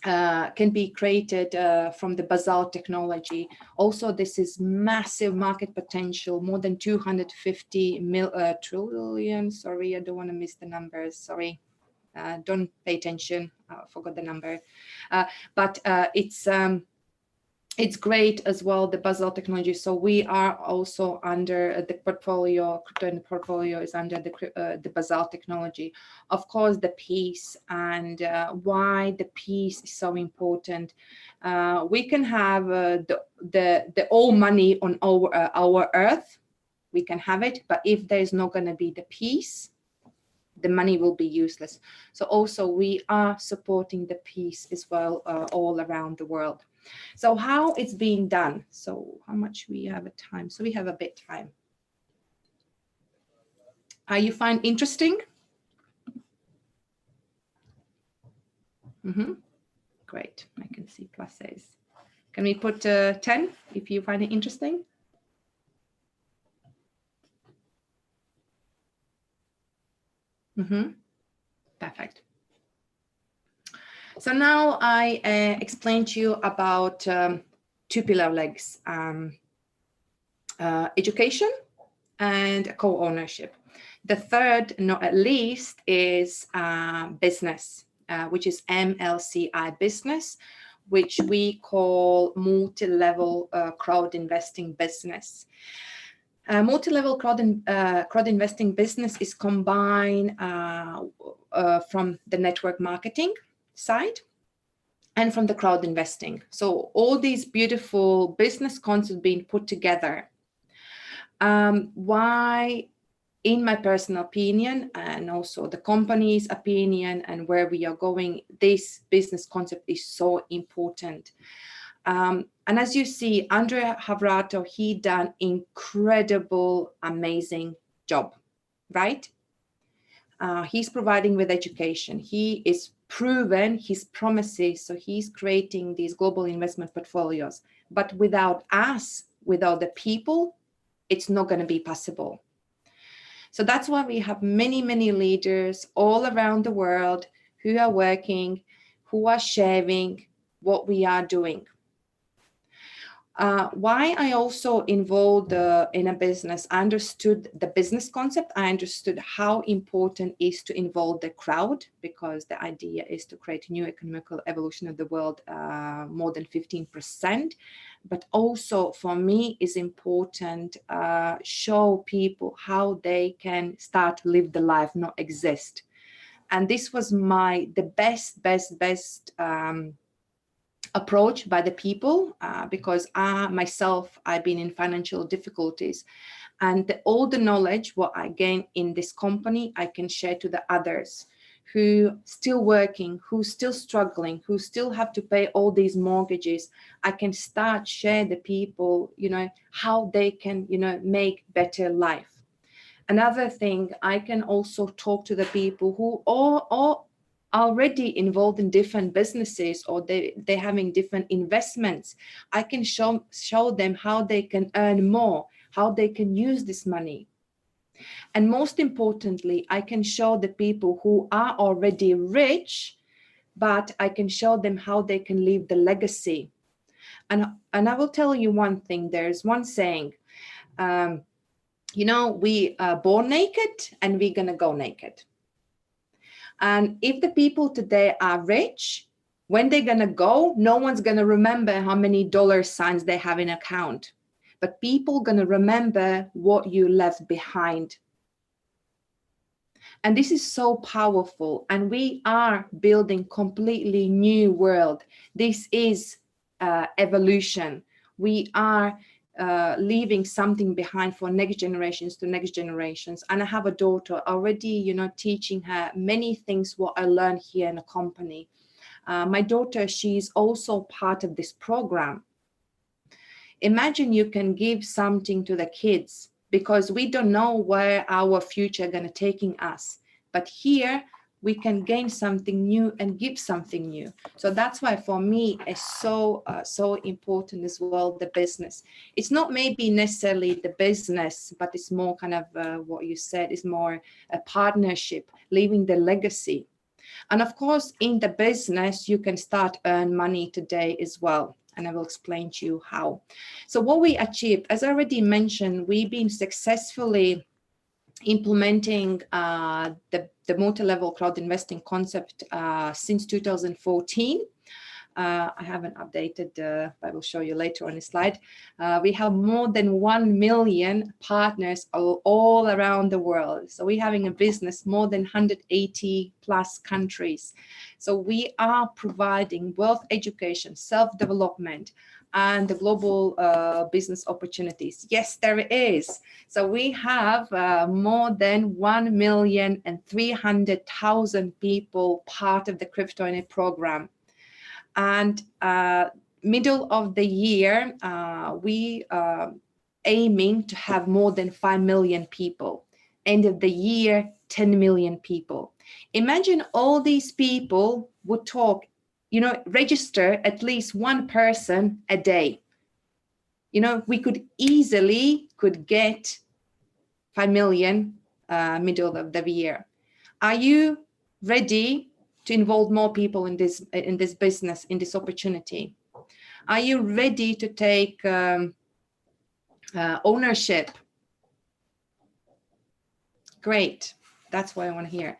can be created from the basalt technology. Also, this is massive market potential, more than 250 trillion. Sorry, I don't want to miss the numbers. Sorry, don't pay attention. I forgot the number. But it's great as well, the basalt technology. So we are also under the portfolio, CryptoNet portfolio is under the basalt technology. Of course, the peace, and why the peace is so important. We can have the all money on our earth, we can have it, but if there's not going to be the peace, the money will be useless. So also we are supporting the peace as well all around the world. So how it's being done? So how much we have a time? So we have a bit time. You find interesting? Great, I can see pluses. Can we put 10 if you find it interesting? Perfect. So now I explained to you about 2 pillar legs, education and co-ownership. The third, not at least, is business, which is MLCI business, which we call multi-level crowd investing business. Multi-level crowd investing business is combined from the network marketing side and from the crowd investing. So all these beautiful business concepts being put together. Why, in my personal opinion, and also the company's opinion and where we are going, this business concept is so important. And as you see, Andrea Havrato, he done incredible, amazing job, right? He's providing with education. He is proven his promises, so he's creating these global investment portfolios. But without us, without the people, it's not going to be possible. So that's why we have many, many leaders all around the world who are working, who are sharing what we are doing. Why I also involved in a business, I understood the business concept. I understood how important it is to involve the crowd, because the idea is to create a new economical evolution of the world, more than 15%. But also for me is important, show people how they can start to live the life, not exist. And this was the best approach by the people, because I've been in financial difficulties, and all the knowledge what I gain in this company, I can share to the others who still working, who still struggling, who still have to pay all these mortgages. I can start share the people, how they can, make better life. Another thing, I can also talk to the people who are already involved in different businesses, or they're having different investments. I can show them how they can earn more, how they can use this money. And most importantly, I can show the people who are already rich, but I can show them how they can leave the legacy. And I will tell you one thing. There's one saying, we are born naked and we're going to go naked. And if the people today are rich, when they're going to go, no one's going to remember how many dollar signs they have in account. But people going to remember what you left behind. And this is so powerful. And we are building completely new world. This is evolution. We are leaving something behind for next generations to next generations. And I have a daughter already, teaching her many things what I learned here in the company. My daughter, she's also part of this program. Imagine you can give something to the kids, because we don't know where our future is going to taking us. But here we can gain something new and give something new. So that's why for me it's so important as well, the business. It's not maybe necessarily the business, but it's more kind of what you said is more a partnership, leaving the legacy. And of course, in the business, you can start earn money today as well. And I will explain to you how. So what we achieved, as I already mentioned, we've been successfully implementing the multi-level crowd investing concept since 2014. I haven't updated, but I will show you later on the slide. We have more than 1 million partners all around the world. So we're having a business more than 180 plus countries. So we are providing wealth education, self-development, and the global business opportunities. Yes, there is. So we have more than 1,300,000 people part of the Crypto in a program. And middle of the year, we aiming to have more than 5 million people. End of the year, 10 million people. Imagine all these people would talk, register at least one person a day. We could easily get 5 million middle of the year. Are you ready to involve more people in this business, in this opportunity? Are you ready to take ownership? Great, that's what I want to hear.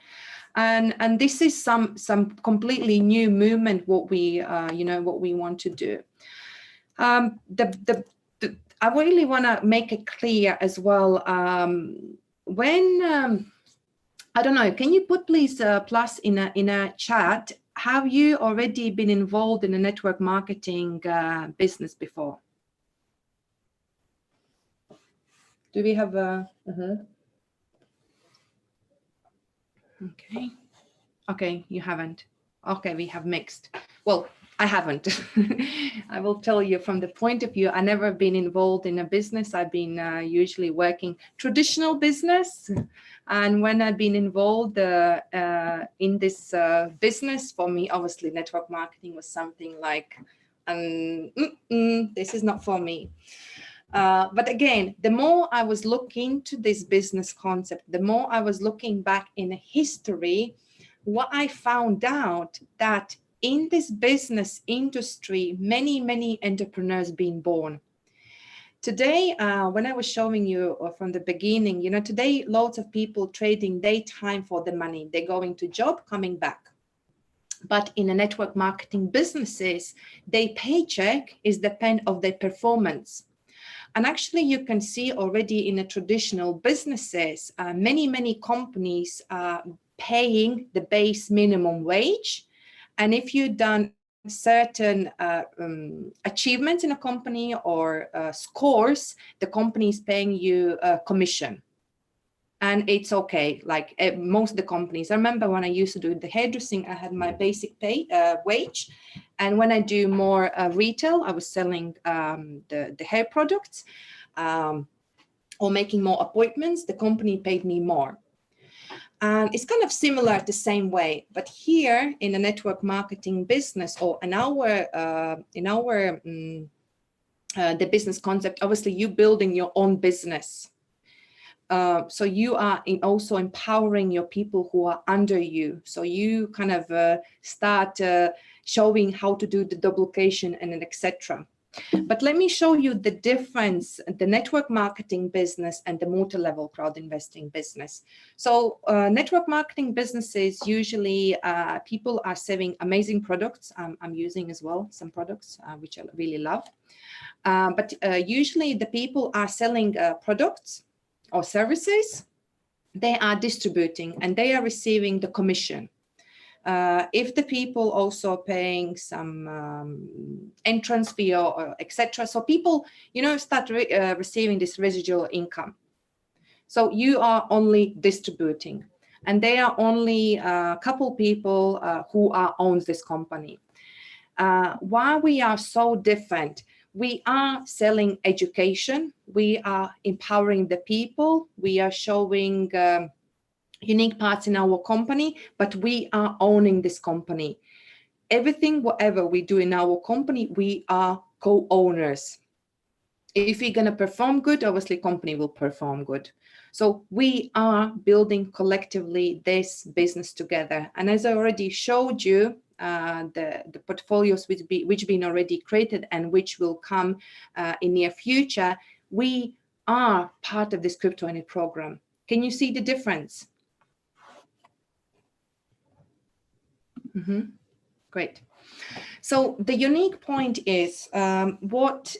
And this is some completely new movement. What we want to do. I really want to make it clear as well. When I don't know, can you put please plus in a chat? Have you already been involved in a network marketing business before? Do we have a? Okay, you haven't. Okay, we have mixed. Well, I haven't. I will tell you from the point of view, I've never been involved in a business. I've been usually working traditional business. And when I've been involved in this business, for me, obviously, network marketing was something like, this is not for me. But again, the more I was looking into this business concept, the more I was looking back in history, what I found out that in this business industry, many entrepreneurs being born. Today, when I was showing you from the beginning, today lots of people trading daytime for the money. They're going to job, coming back. But in a network marketing businesses, their paycheck is depend of their performance. And actually, you can see already in the traditional businesses, many companies are paying the base minimum wage. And if you've done certain achievements in a company or scores, the company is paying you a commission. And it's okay, like most of the companies. I remember when I used to do the hairdressing, I had my basic pay wage. And when I do more retail, I was selling the hair products or making more appointments, the company paid me more. And it's kind of similar the same way, but here in the network marketing business or in our the business concept, obviously you building your own business. So you are also empowering your people who are under you. So you kind of start showing how to do the duplication and etc. But let me show you the difference, the network marketing business and the multi-level crowd investing business. So network marketing businesses, usually people are selling amazing products. I'm using as well some products, which I really love. But usually the people are selling products or services. They are distributing and they are receiving the commission. If the people also paying some entrance fee or etc. So people, start receiving this residual income. So you are only distributing, and there are only a couple people who owns this company. Why we are so different? We are selling education. We are empowering the people. We are showing unique parts in our company, but we are owning this company. Everything, whatever we do in our company, we are co-owners. If we're going to perform good, obviously company will perform good. So we are building collectively this business together. And as I already showed you, the portfolios which been already created and which will come in near future, we are part of this crypto in it program. Can you see the difference? Great. So the unique point is what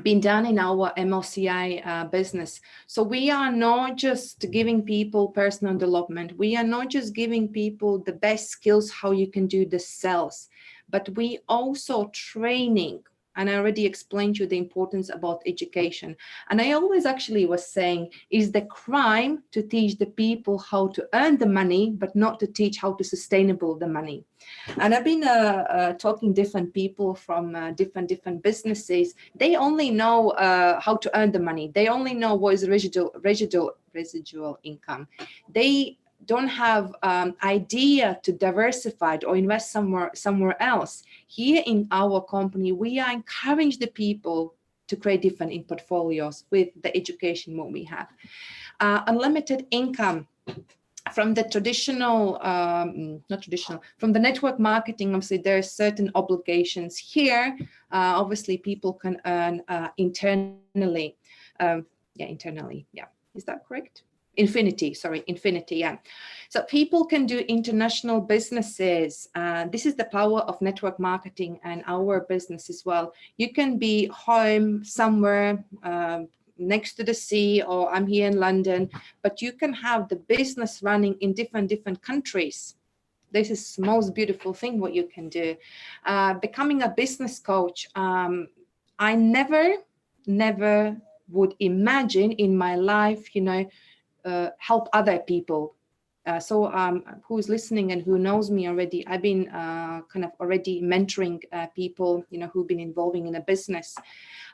been done in our MLCI business. So we are not just giving people personal development. We are not just giving people the best skills how you can do the sales, but we also training. And I already explained to you the importance about education. And I always actually was saying, is the crime to teach the people how to earn the money, but not to teach how to sustainable the money. And I've been talking different people from different businesses. They only know how to earn the money. They only know what is residual income. They don't have idea to diversify or invest somewhere else. Here in our company, we are encouraging the people to create different in portfolios with the education what we have. Unlimited income. From the traditional, from the network marketing, obviously there are certain obligations here. Obviously people can earn internally. Internally, yeah. Is that correct? Infinity, yeah. So people can do international businesses. This is the power of network marketing and our business as well. You can be home somewhere next to the sea, or I'm here in London, but you can have the business running in different countries. This is the most beautiful thing what you can do. Becoming a business coach. I never would imagine in my life, help other people. So who's listening and who knows me already, I've been kind of already mentoring people, who've been involving in a business.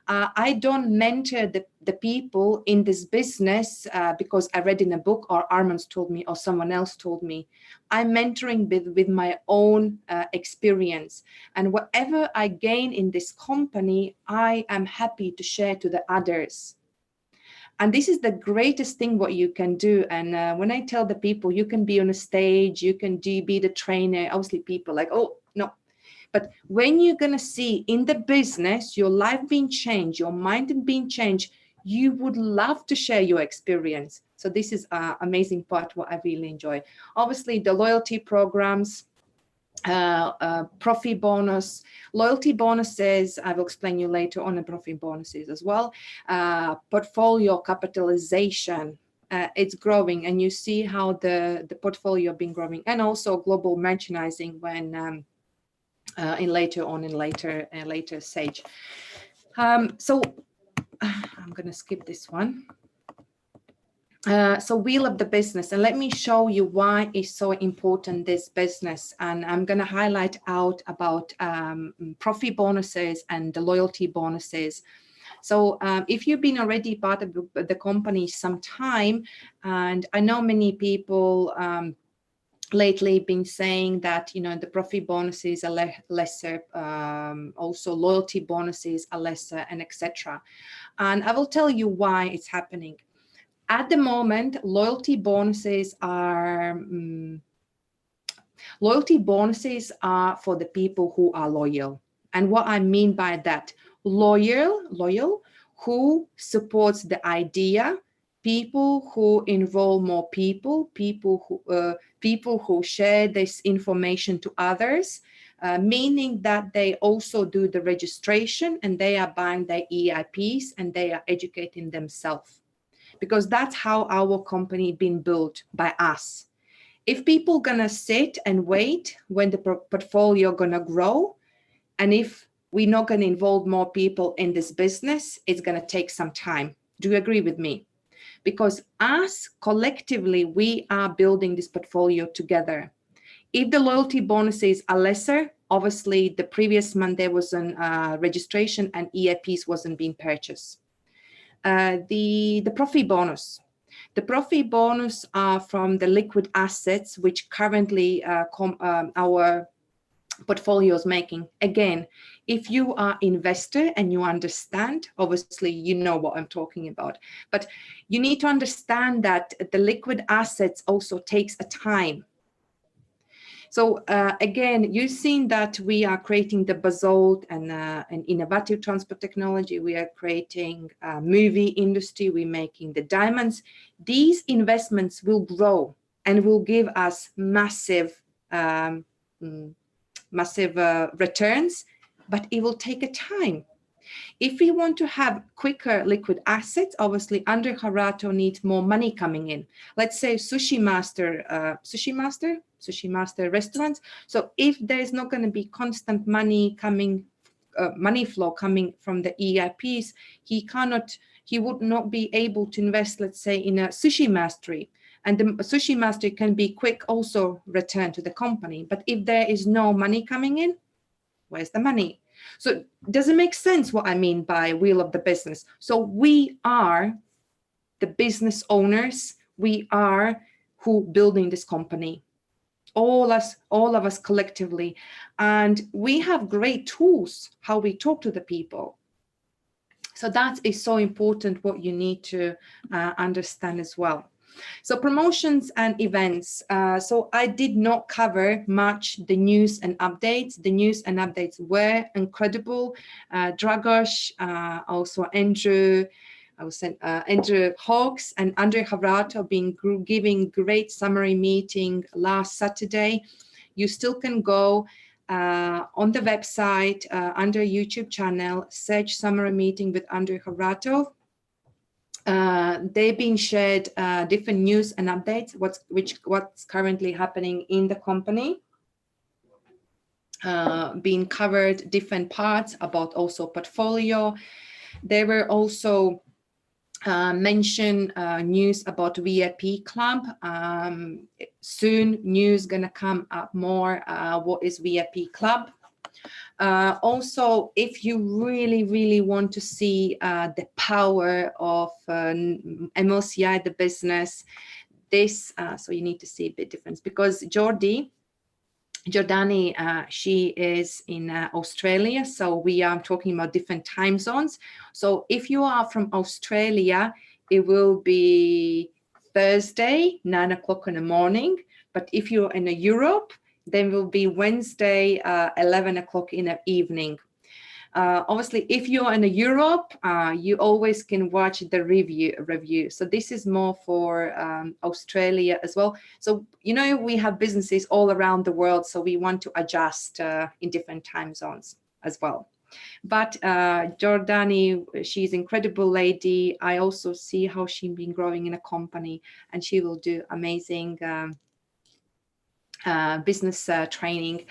I don't mentor the people in this business because I read in a book or Armand's told me or someone else told me. I'm mentoring with my own experience, and whatever I gain in this company, I am happy to share to the others. And this is the greatest thing what you can do. And when I tell the people, you can be on a stage, you can be the trainer, obviously people like, oh, no. But when you're going to see in the business, your life being changed, your mind being changed, you would love to share your experience. So this is an amazing part what I really enjoy. Obviously, the loyalty programs, profit bonus, loyalty bonuses, I will explain you later on the profit bonuses as well. Portfolio capitalization, it's growing, and you see how the portfolio been growing, and also global merchandising when in later stage. So I'm going to skip this one. So wheel of the business, and let me show you why it's so important, this business. And I'm going to highlight out about profit bonuses and the loyalty bonuses. So if you've been already part of the company some time, and I know many people lately been saying that, you know, the profit bonuses are lesser, also loyalty bonuses are lesser, and etc. And I will tell you why it's happening. At the moment, loyalty bonuses are for the people who are loyal. And what I mean by that, loyal, who supports the idea, people who involve more people who share this information to others, meaning that they also do the registration and they are buying their EIPs and they are educating themselves. Because that's how our company been built by us. If people gonna sit and wait when the portfolio gonna grow, and if we're not gonna involve more people in this business, it's gonna take some time. Do you agree with me? Because us collectively, we are building this portfolio together. If the loyalty bonuses are lesser, obviously the previous month there was an registration and EIPs wasn't being purchased. The profit bonus. The profit bonus are from the liquid assets, which currently our portfolio is making. Again, if you are investor and you understand, obviously you know what I'm talking about, but you need to understand that the liquid assets also takes a time. So again, you've seen that we are creating the basalt and an innovative transport technology. We are creating a movie industry. We're making the diamonds. These investments will grow and will give us massive returns, but it will take a time. If we want to have quicker liquid assets, obviously Andre Harato needs more money coming in. Let's say Sushi Master restaurants. So if there is not going to be constant money coming, money flow coming from the EIPs, he would not be able to invest, let's say, in a sushi mastery. And the sushi mastery can be quick also return to the company. But if there is no money coming in, where's the money? So does it make sense what I mean by wheel of the business? So we are the business owners. We are who building this company. All of us collectively. And we have great tools how we talk to the people. So that is so important, what you need to understand as well. So promotions and events. So I did not cover much the news and updates. The news and updates were incredible. Dragos, also Andrew Hawks and Andre Harato been giving great summary meeting last Saturday. You still can go on the website under YouTube channel, search summary meeting with Andre Harato. They've been shared different news and updates, what's currently happening in the company, being covered different parts about also portfolio. There were also mention news about VIP Club. Soon news gonna come up more what is VIP Club. Also, if you really want to see the power of MLCI, the business, this, so you need to see a bit difference, because Jordani, she is in Australia, so we are talking about different time zones. So if you are from Australia, it will be Thursday, 9 o'clock in the morning. But if you're in Europe, then it will be Wednesday, 11 o'clock in the evening. Obviously, if you're in Europe, you always can watch the review. So this is more for Australia as well. So, you know, we have businesses all around the world, so we want to adjust in different time zones as well. But Jordani, she's an incredible lady. I also see how she's been growing in a company, and she will do amazing business training,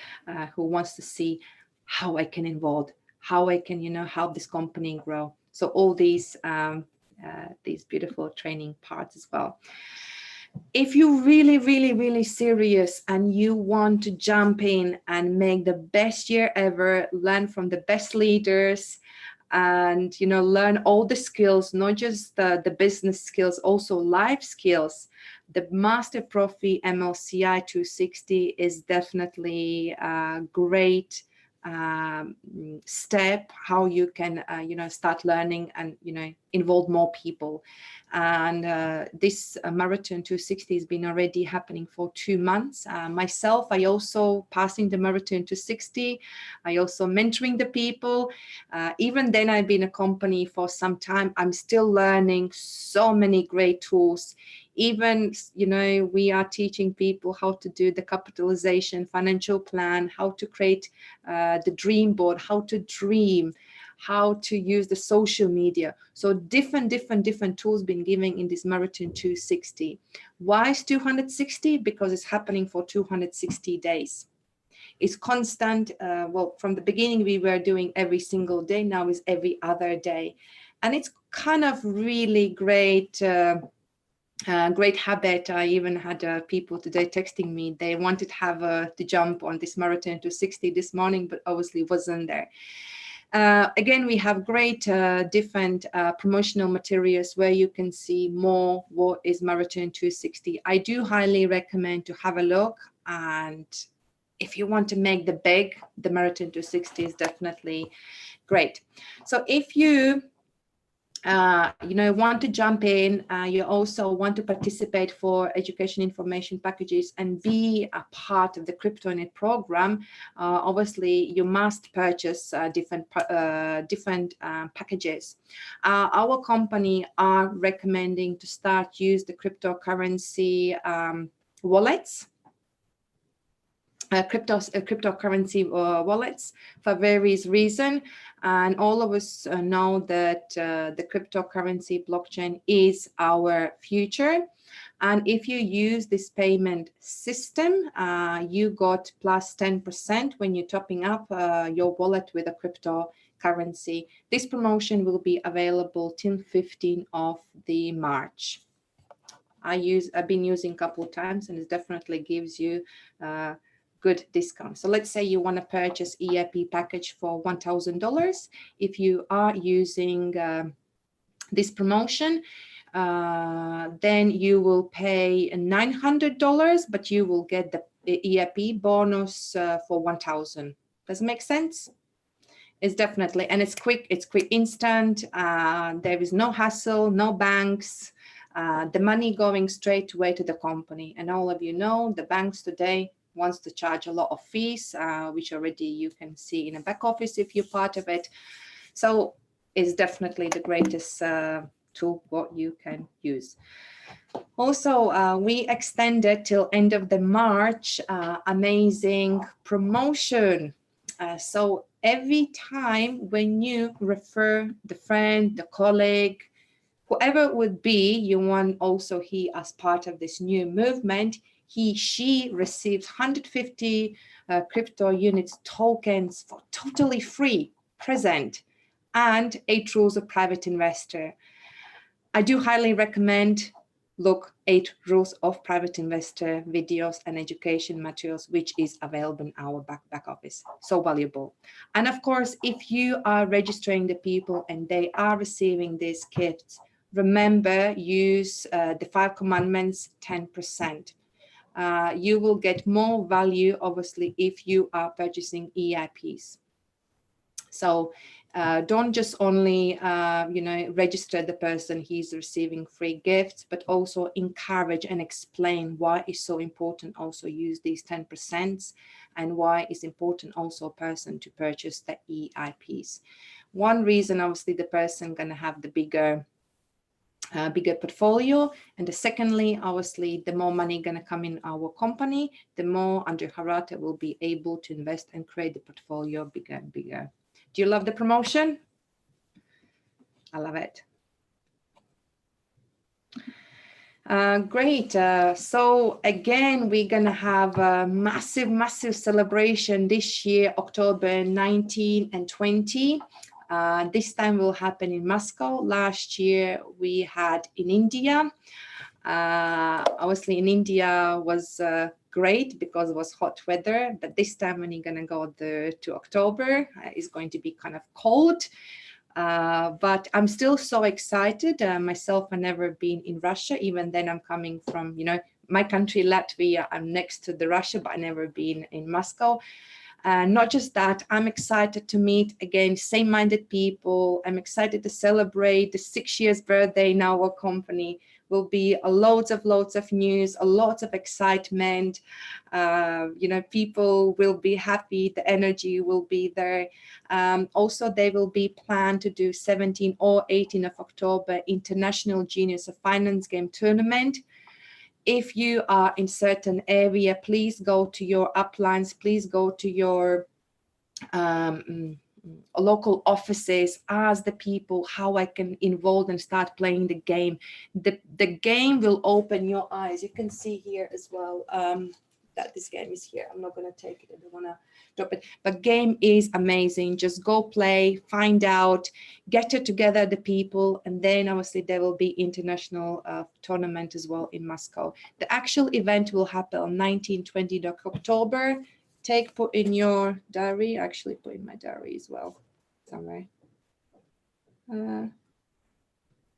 who wants to see how I can involve, how I can, you know, help this company grow. So all these beautiful training parts as well. If you're really serious and you want to jump in and make the best year ever, learn from the best leaders, and, you know, learn all the skills, not just the business skills, also life skills, the Master Profi MLCI 260 is definitely a great step how you can you know, start learning and, you know, involve more people. And this marathon 260 has been already happening for 2 months. Myself, I also passing the marathon 260. I also mentoring the people. Even then, I've been a company for some time. I'm still learning so many great tools. Even, you know, we are teaching people how to do the capitalization, financial plan, how to create the dream board, how to dream, how to use the social media. So different tools being given in this marathon 260. Why is 260? Because it's happening for 260 days. It's constant. Well, from the beginning, we were doing every single day. Now is every other day. And it's kind of really great, great habit. I even had people today texting me. They wanted to have the jump on this marathon 260 this morning, but obviously wasn't there. Again, we have great different promotional materials where you can see more what is Marathon 260. I do highly recommend to have a look, and if you want to make the Marathon 260 is definitely great. So if you you know, want to jump in, you also want to participate for education information packages and be a part of the CryptoNet program, obviously you must purchase different packages. Our company are recommending to start use the cryptocurrency wallets. Cryptocurrency wallets for various reasons, and all of us know that the cryptocurrency blockchain is our future. And if you use this payment system, you got plus 10% when you're topping up your wallet with a cryptocurrency. This promotion will be available till 15th of the March. I've been using a couple of times, and it definitely gives you good discount. So let's say you want to purchase EAP package for $1,000. If you are using this promotion, then you will pay $900, but you will get the EAP bonus for $1,000. Does it make sense? It's definitely, and it's quick, instant. There is no hassle, no banks. The money going straight away to the company. And all of you know, the banks today wants to charge a lot of fees, which already you can see in a back office if you're part of it. So it's definitely the greatest tool what you can use. Also, we extended till end of the March, amazing promotion. So every time when you refer the friend, the colleague, whoever it would be, you want also he as part of this new movement, she receives 150 crypto units tokens for totally free present, and 8 rules of private investor. I do highly recommend look 8 rules of private investor videos and education materials, which is available in our back office. So valuable. And of course, if you are registering the people and they are receiving these gifts, remember, use the 5 commandments 10%. You will get more value, obviously, if you are purchasing EIPs. So don't just only, register the person he's receiving free gifts, but also encourage and explain why it's so important also use these 10% and why it's important also a person to purchase the EIPs. One reason, obviously, the person going to have the bigger portfolio, and secondly, obviously, the more money going to come in our company, the more Andrew Harata will be able to invest and create the portfolio bigger and bigger. Do you love the promotion? I love it. Great. So again, we're going to have a massive celebration this year, October 19 and 20. This time will happen in Moscow. Last year we had in India. Obviously in India was great because it was hot weather, but this time when you're going to go to October, it's going to be kind of cold. But I'm still so excited. Myself, I've never been in Russia. Even then, I'm coming from, my country, Latvia. I'm next to the Russia, but I've never been in Moscow. Not just that, I'm excited to meet, again, same-minded people. I'm excited to celebrate the 6 years birthday in our company. Will be loads of news, a lot of excitement. People will be happy, the energy will be there. Also, they will be planned to do 17 or 18 of October International Genius of Finance Game Tournament. If you are in certain area, please go to your uplines, please go to your local offices, ask the people how I can involve and start playing the game. The game will open your eyes. You can see here as well that this game is here. I'm not going to take it. I don't want to drop it. But game is amazing. Just go play, find out, get it together, the people, and then obviously there will be international tournament as well in Moscow. The actual event will happen on 19-20 October. Put in your diary. Actually, put in my diary as well somewhere.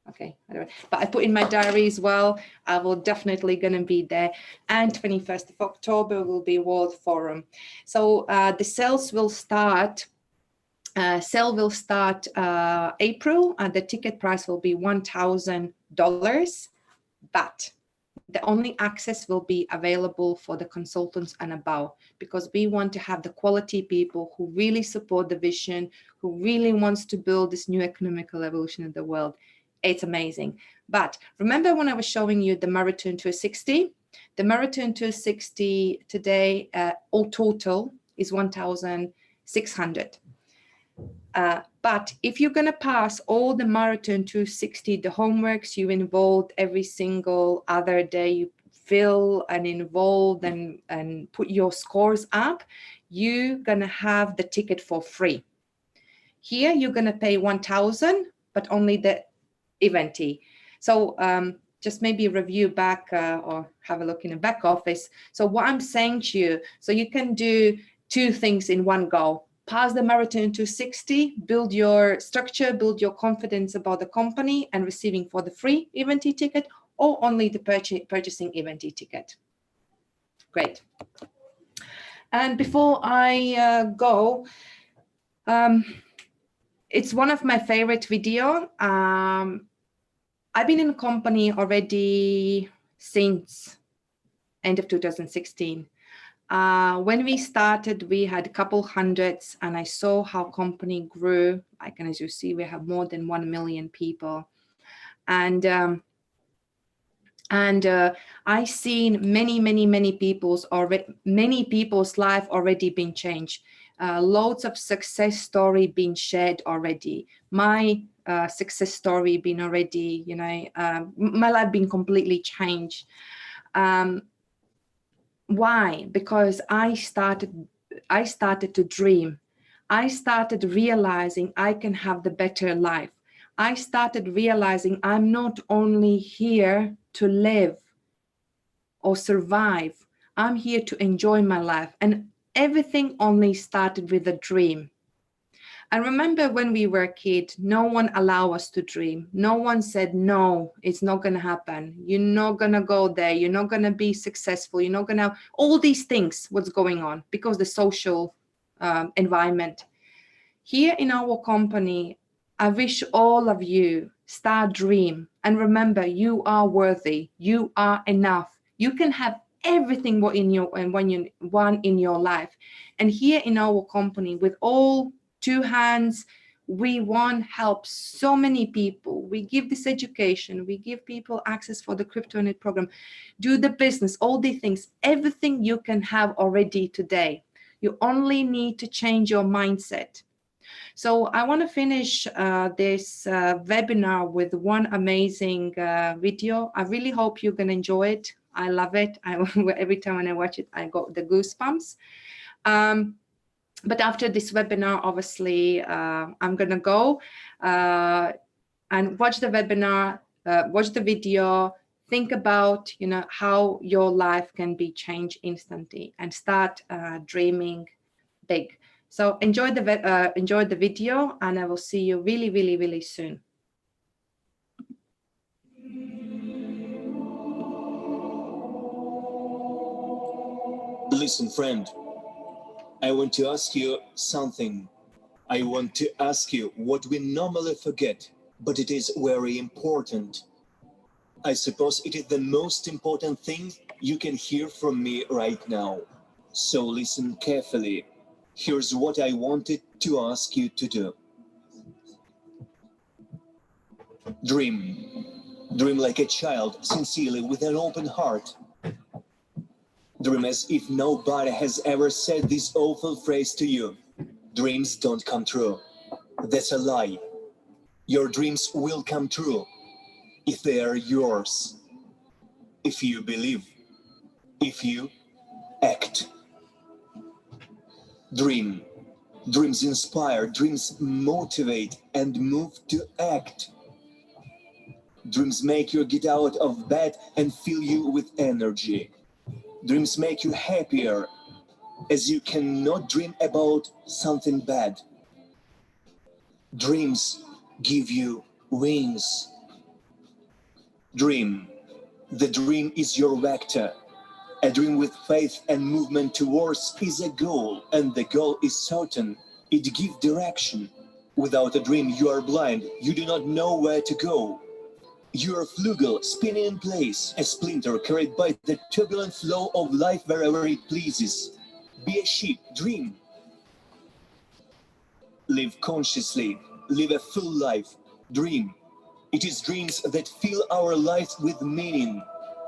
Okay, but I put in my diary as well. I will definitely going to be there. And 21st of October will be World Forum. So the sales will start. Sale will start April, and the ticket price will be $1,000, but the only access will be available for the consultants and above, because we want to have the quality people who really support the vision, who really wants to build this new economical evolution in the world. It's amazing. But remember when I was showing you the Marathon 260? The Marathon 260 today, all total is 1,600. But if you're going to pass all the Marathon 260, the homeworks you involved every single other day, you fill and involve and put your scores up, you're going to have the ticket for free. Here, you're going to pay 1,000, but only the eventee. So just maybe review back or have a look in the back office. So what I'm saying to you, so you can do 2 things in one go. Pass the Marathon 260, build your structure, build your confidence about the company and receiving for the free eventee ticket, or only the purchasing eventee ticket. Great. And before I go, it's one of my favorite video. I've been in the company already since end of 2016. When we started, we had a couple hundreds, and I saw how company grew. Like, and as you see, we have more than 1 million people, and I seen many people's life already been changed. Loads of success story being shared already. My success story been already, my life been completely changed. Why? Because I started to dream. I started realizing I can have the better life. I started realizing I'm not only here to live or survive. I'm here to enjoy my life. And everything only started with a dream. I remember when we were a kid, no one allowed us to dream. No one said, no, it's not going to happen. You're not going to go there. You're not going to be successful. You're not going to, all these things, what's going on because the social environment. Here in our company, I wish all of you start dream and remember you are worthy. You are enough. You can have everything what in your and when you want in your life. And here in our company, with all 2 hands, we want help so many people. We give this education. We give people access for the CryptoNet program. Do the business, all these things, everything you can have already today. You only need to change your mindset. So I want to finish this webinar with one amazing video. I really hope you can enjoy it. I love it. Every time when I watch it, I got the goosebumps. But after this webinar, obviously, I'm going to go and watch the webinar, watch the video, think about, how your life can be changed instantly and start dreaming big. So enjoy the video, and I will see you really, really, really soon. Listen, friend, I want to ask you something. I want to ask you what we normally forget, but it is very important. I suppose it is the most important thing you can hear from me right now. So listen carefully. Here's what I wanted to ask you to do. Dream. Dream like a child, sincerely, with an open heart. Dream as if nobody has ever said this awful phrase to you. Dreams don't come true. That's a lie. Your dreams will come true if they are yours. If you believe. If you act. Dream. Dreams inspire, dreams motivate and move to act. Dreams make you get out of bed and fill you with energy. Dreams make you happier, as you cannot dream about something bad. Dreams give you wings. Dream. The dream is your vector. A dream with faith and movement towards is a goal, and the goal is certain. It gives direction. Without a dream, you are blind. You do not know where to go. You are a flugel, spinning in place, a splinter carried by the turbulent flow of life wherever it pleases. Be a sheep, dream. Live consciously, live a full life, dream. It is dreams that fill our lives with meaning.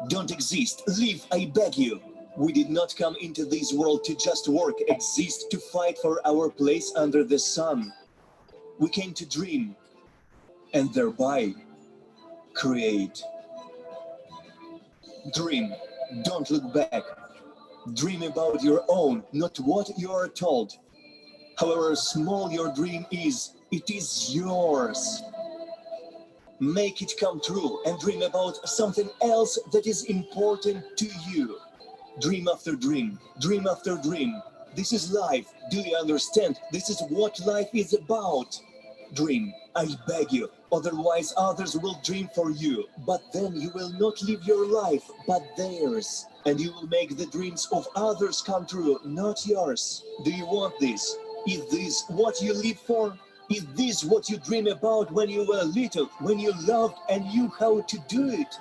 Don't exist, live, I beg you. We did not come into this world to just work, exist, to fight for our place under the sun. We came to dream, and thereby create. Dream, don't look back. Dream about your own, not what you are told. However small your dream is, it is yours. Make it come true and dream about something else that is important to you. Dream after dream, dream after dream. This is life. Do you understand? This is what life is about. Dream, I beg you. Otherwise others will dream for you. But then you will not live your life, but theirs. And you will make the dreams of others come true, not yours. Do you want this? Is this what you live for? Is this what you dream about when you were little, when you loved and knew how to do it?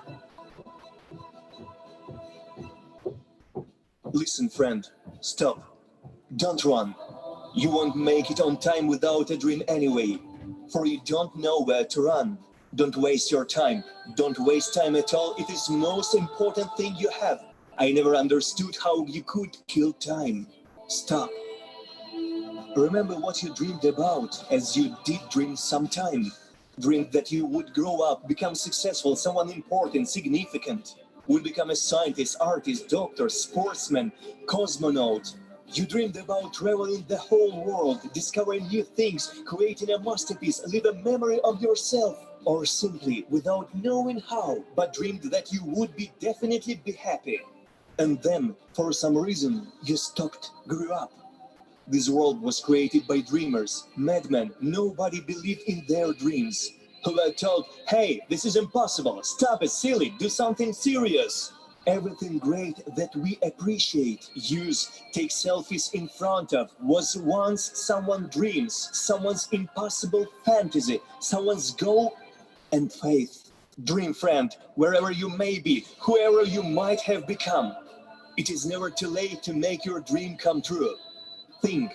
Listen, friend, stop. Don't run. You won't make it on time without a dream anyway, for you don't know where to run. Don't waste your time. Don't waste time at all. It is the most important thing you have. I never understood how you could kill time. Stop. Remember what you dreamed about, as you did dream sometime. Dreamed that you would grow up, become successful, someone important, significant. Would become a scientist, artist, doctor, sportsman, cosmonaut. You dreamed about traveling the whole world, discovering new things, creating a masterpiece, leave a memory of yourself, or simply without knowing how, but dreamed that you would definitely be happy. And then, for some reason, you stopped, grew up. This world was created by dreamers, madmen. Nobody believed in their dreams. Who were told, hey, this is impossible, stop it, silly, do something serious. Everything great that we appreciate, use, take selfies in front of, was once someone's dreams, someone's impossible fantasy, someone's goal and faith. Dream friend, wherever you may be, whoever you might have become, it is never too late to make your dream come true. Think,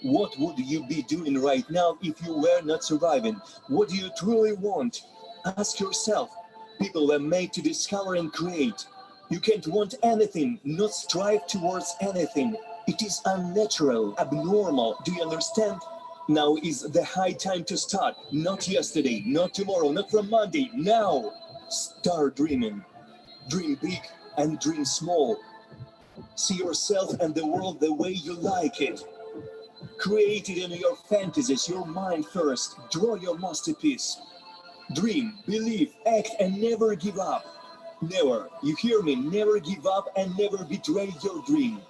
what would you be doing right now if you were not surviving? What do you truly want? Ask yourself. People were made to discover and create. You can't want anything, not strive towards anything. It is unnatural, abnormal. Do you understand? Now is the high time to start. Not yesterday, not tomorrow, not from Monday. Now, start dreaming. Dream big and dream small. See yourself and the world the way you like it. Create it in your fantasies, your mind first. Draw your masterpiece. Dream, believe, act, and never give up. Never, you hear me, never give up and never betray your dream.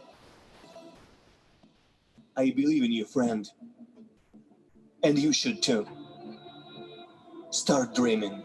I believe in you, friend. And you should too. Start dreaming.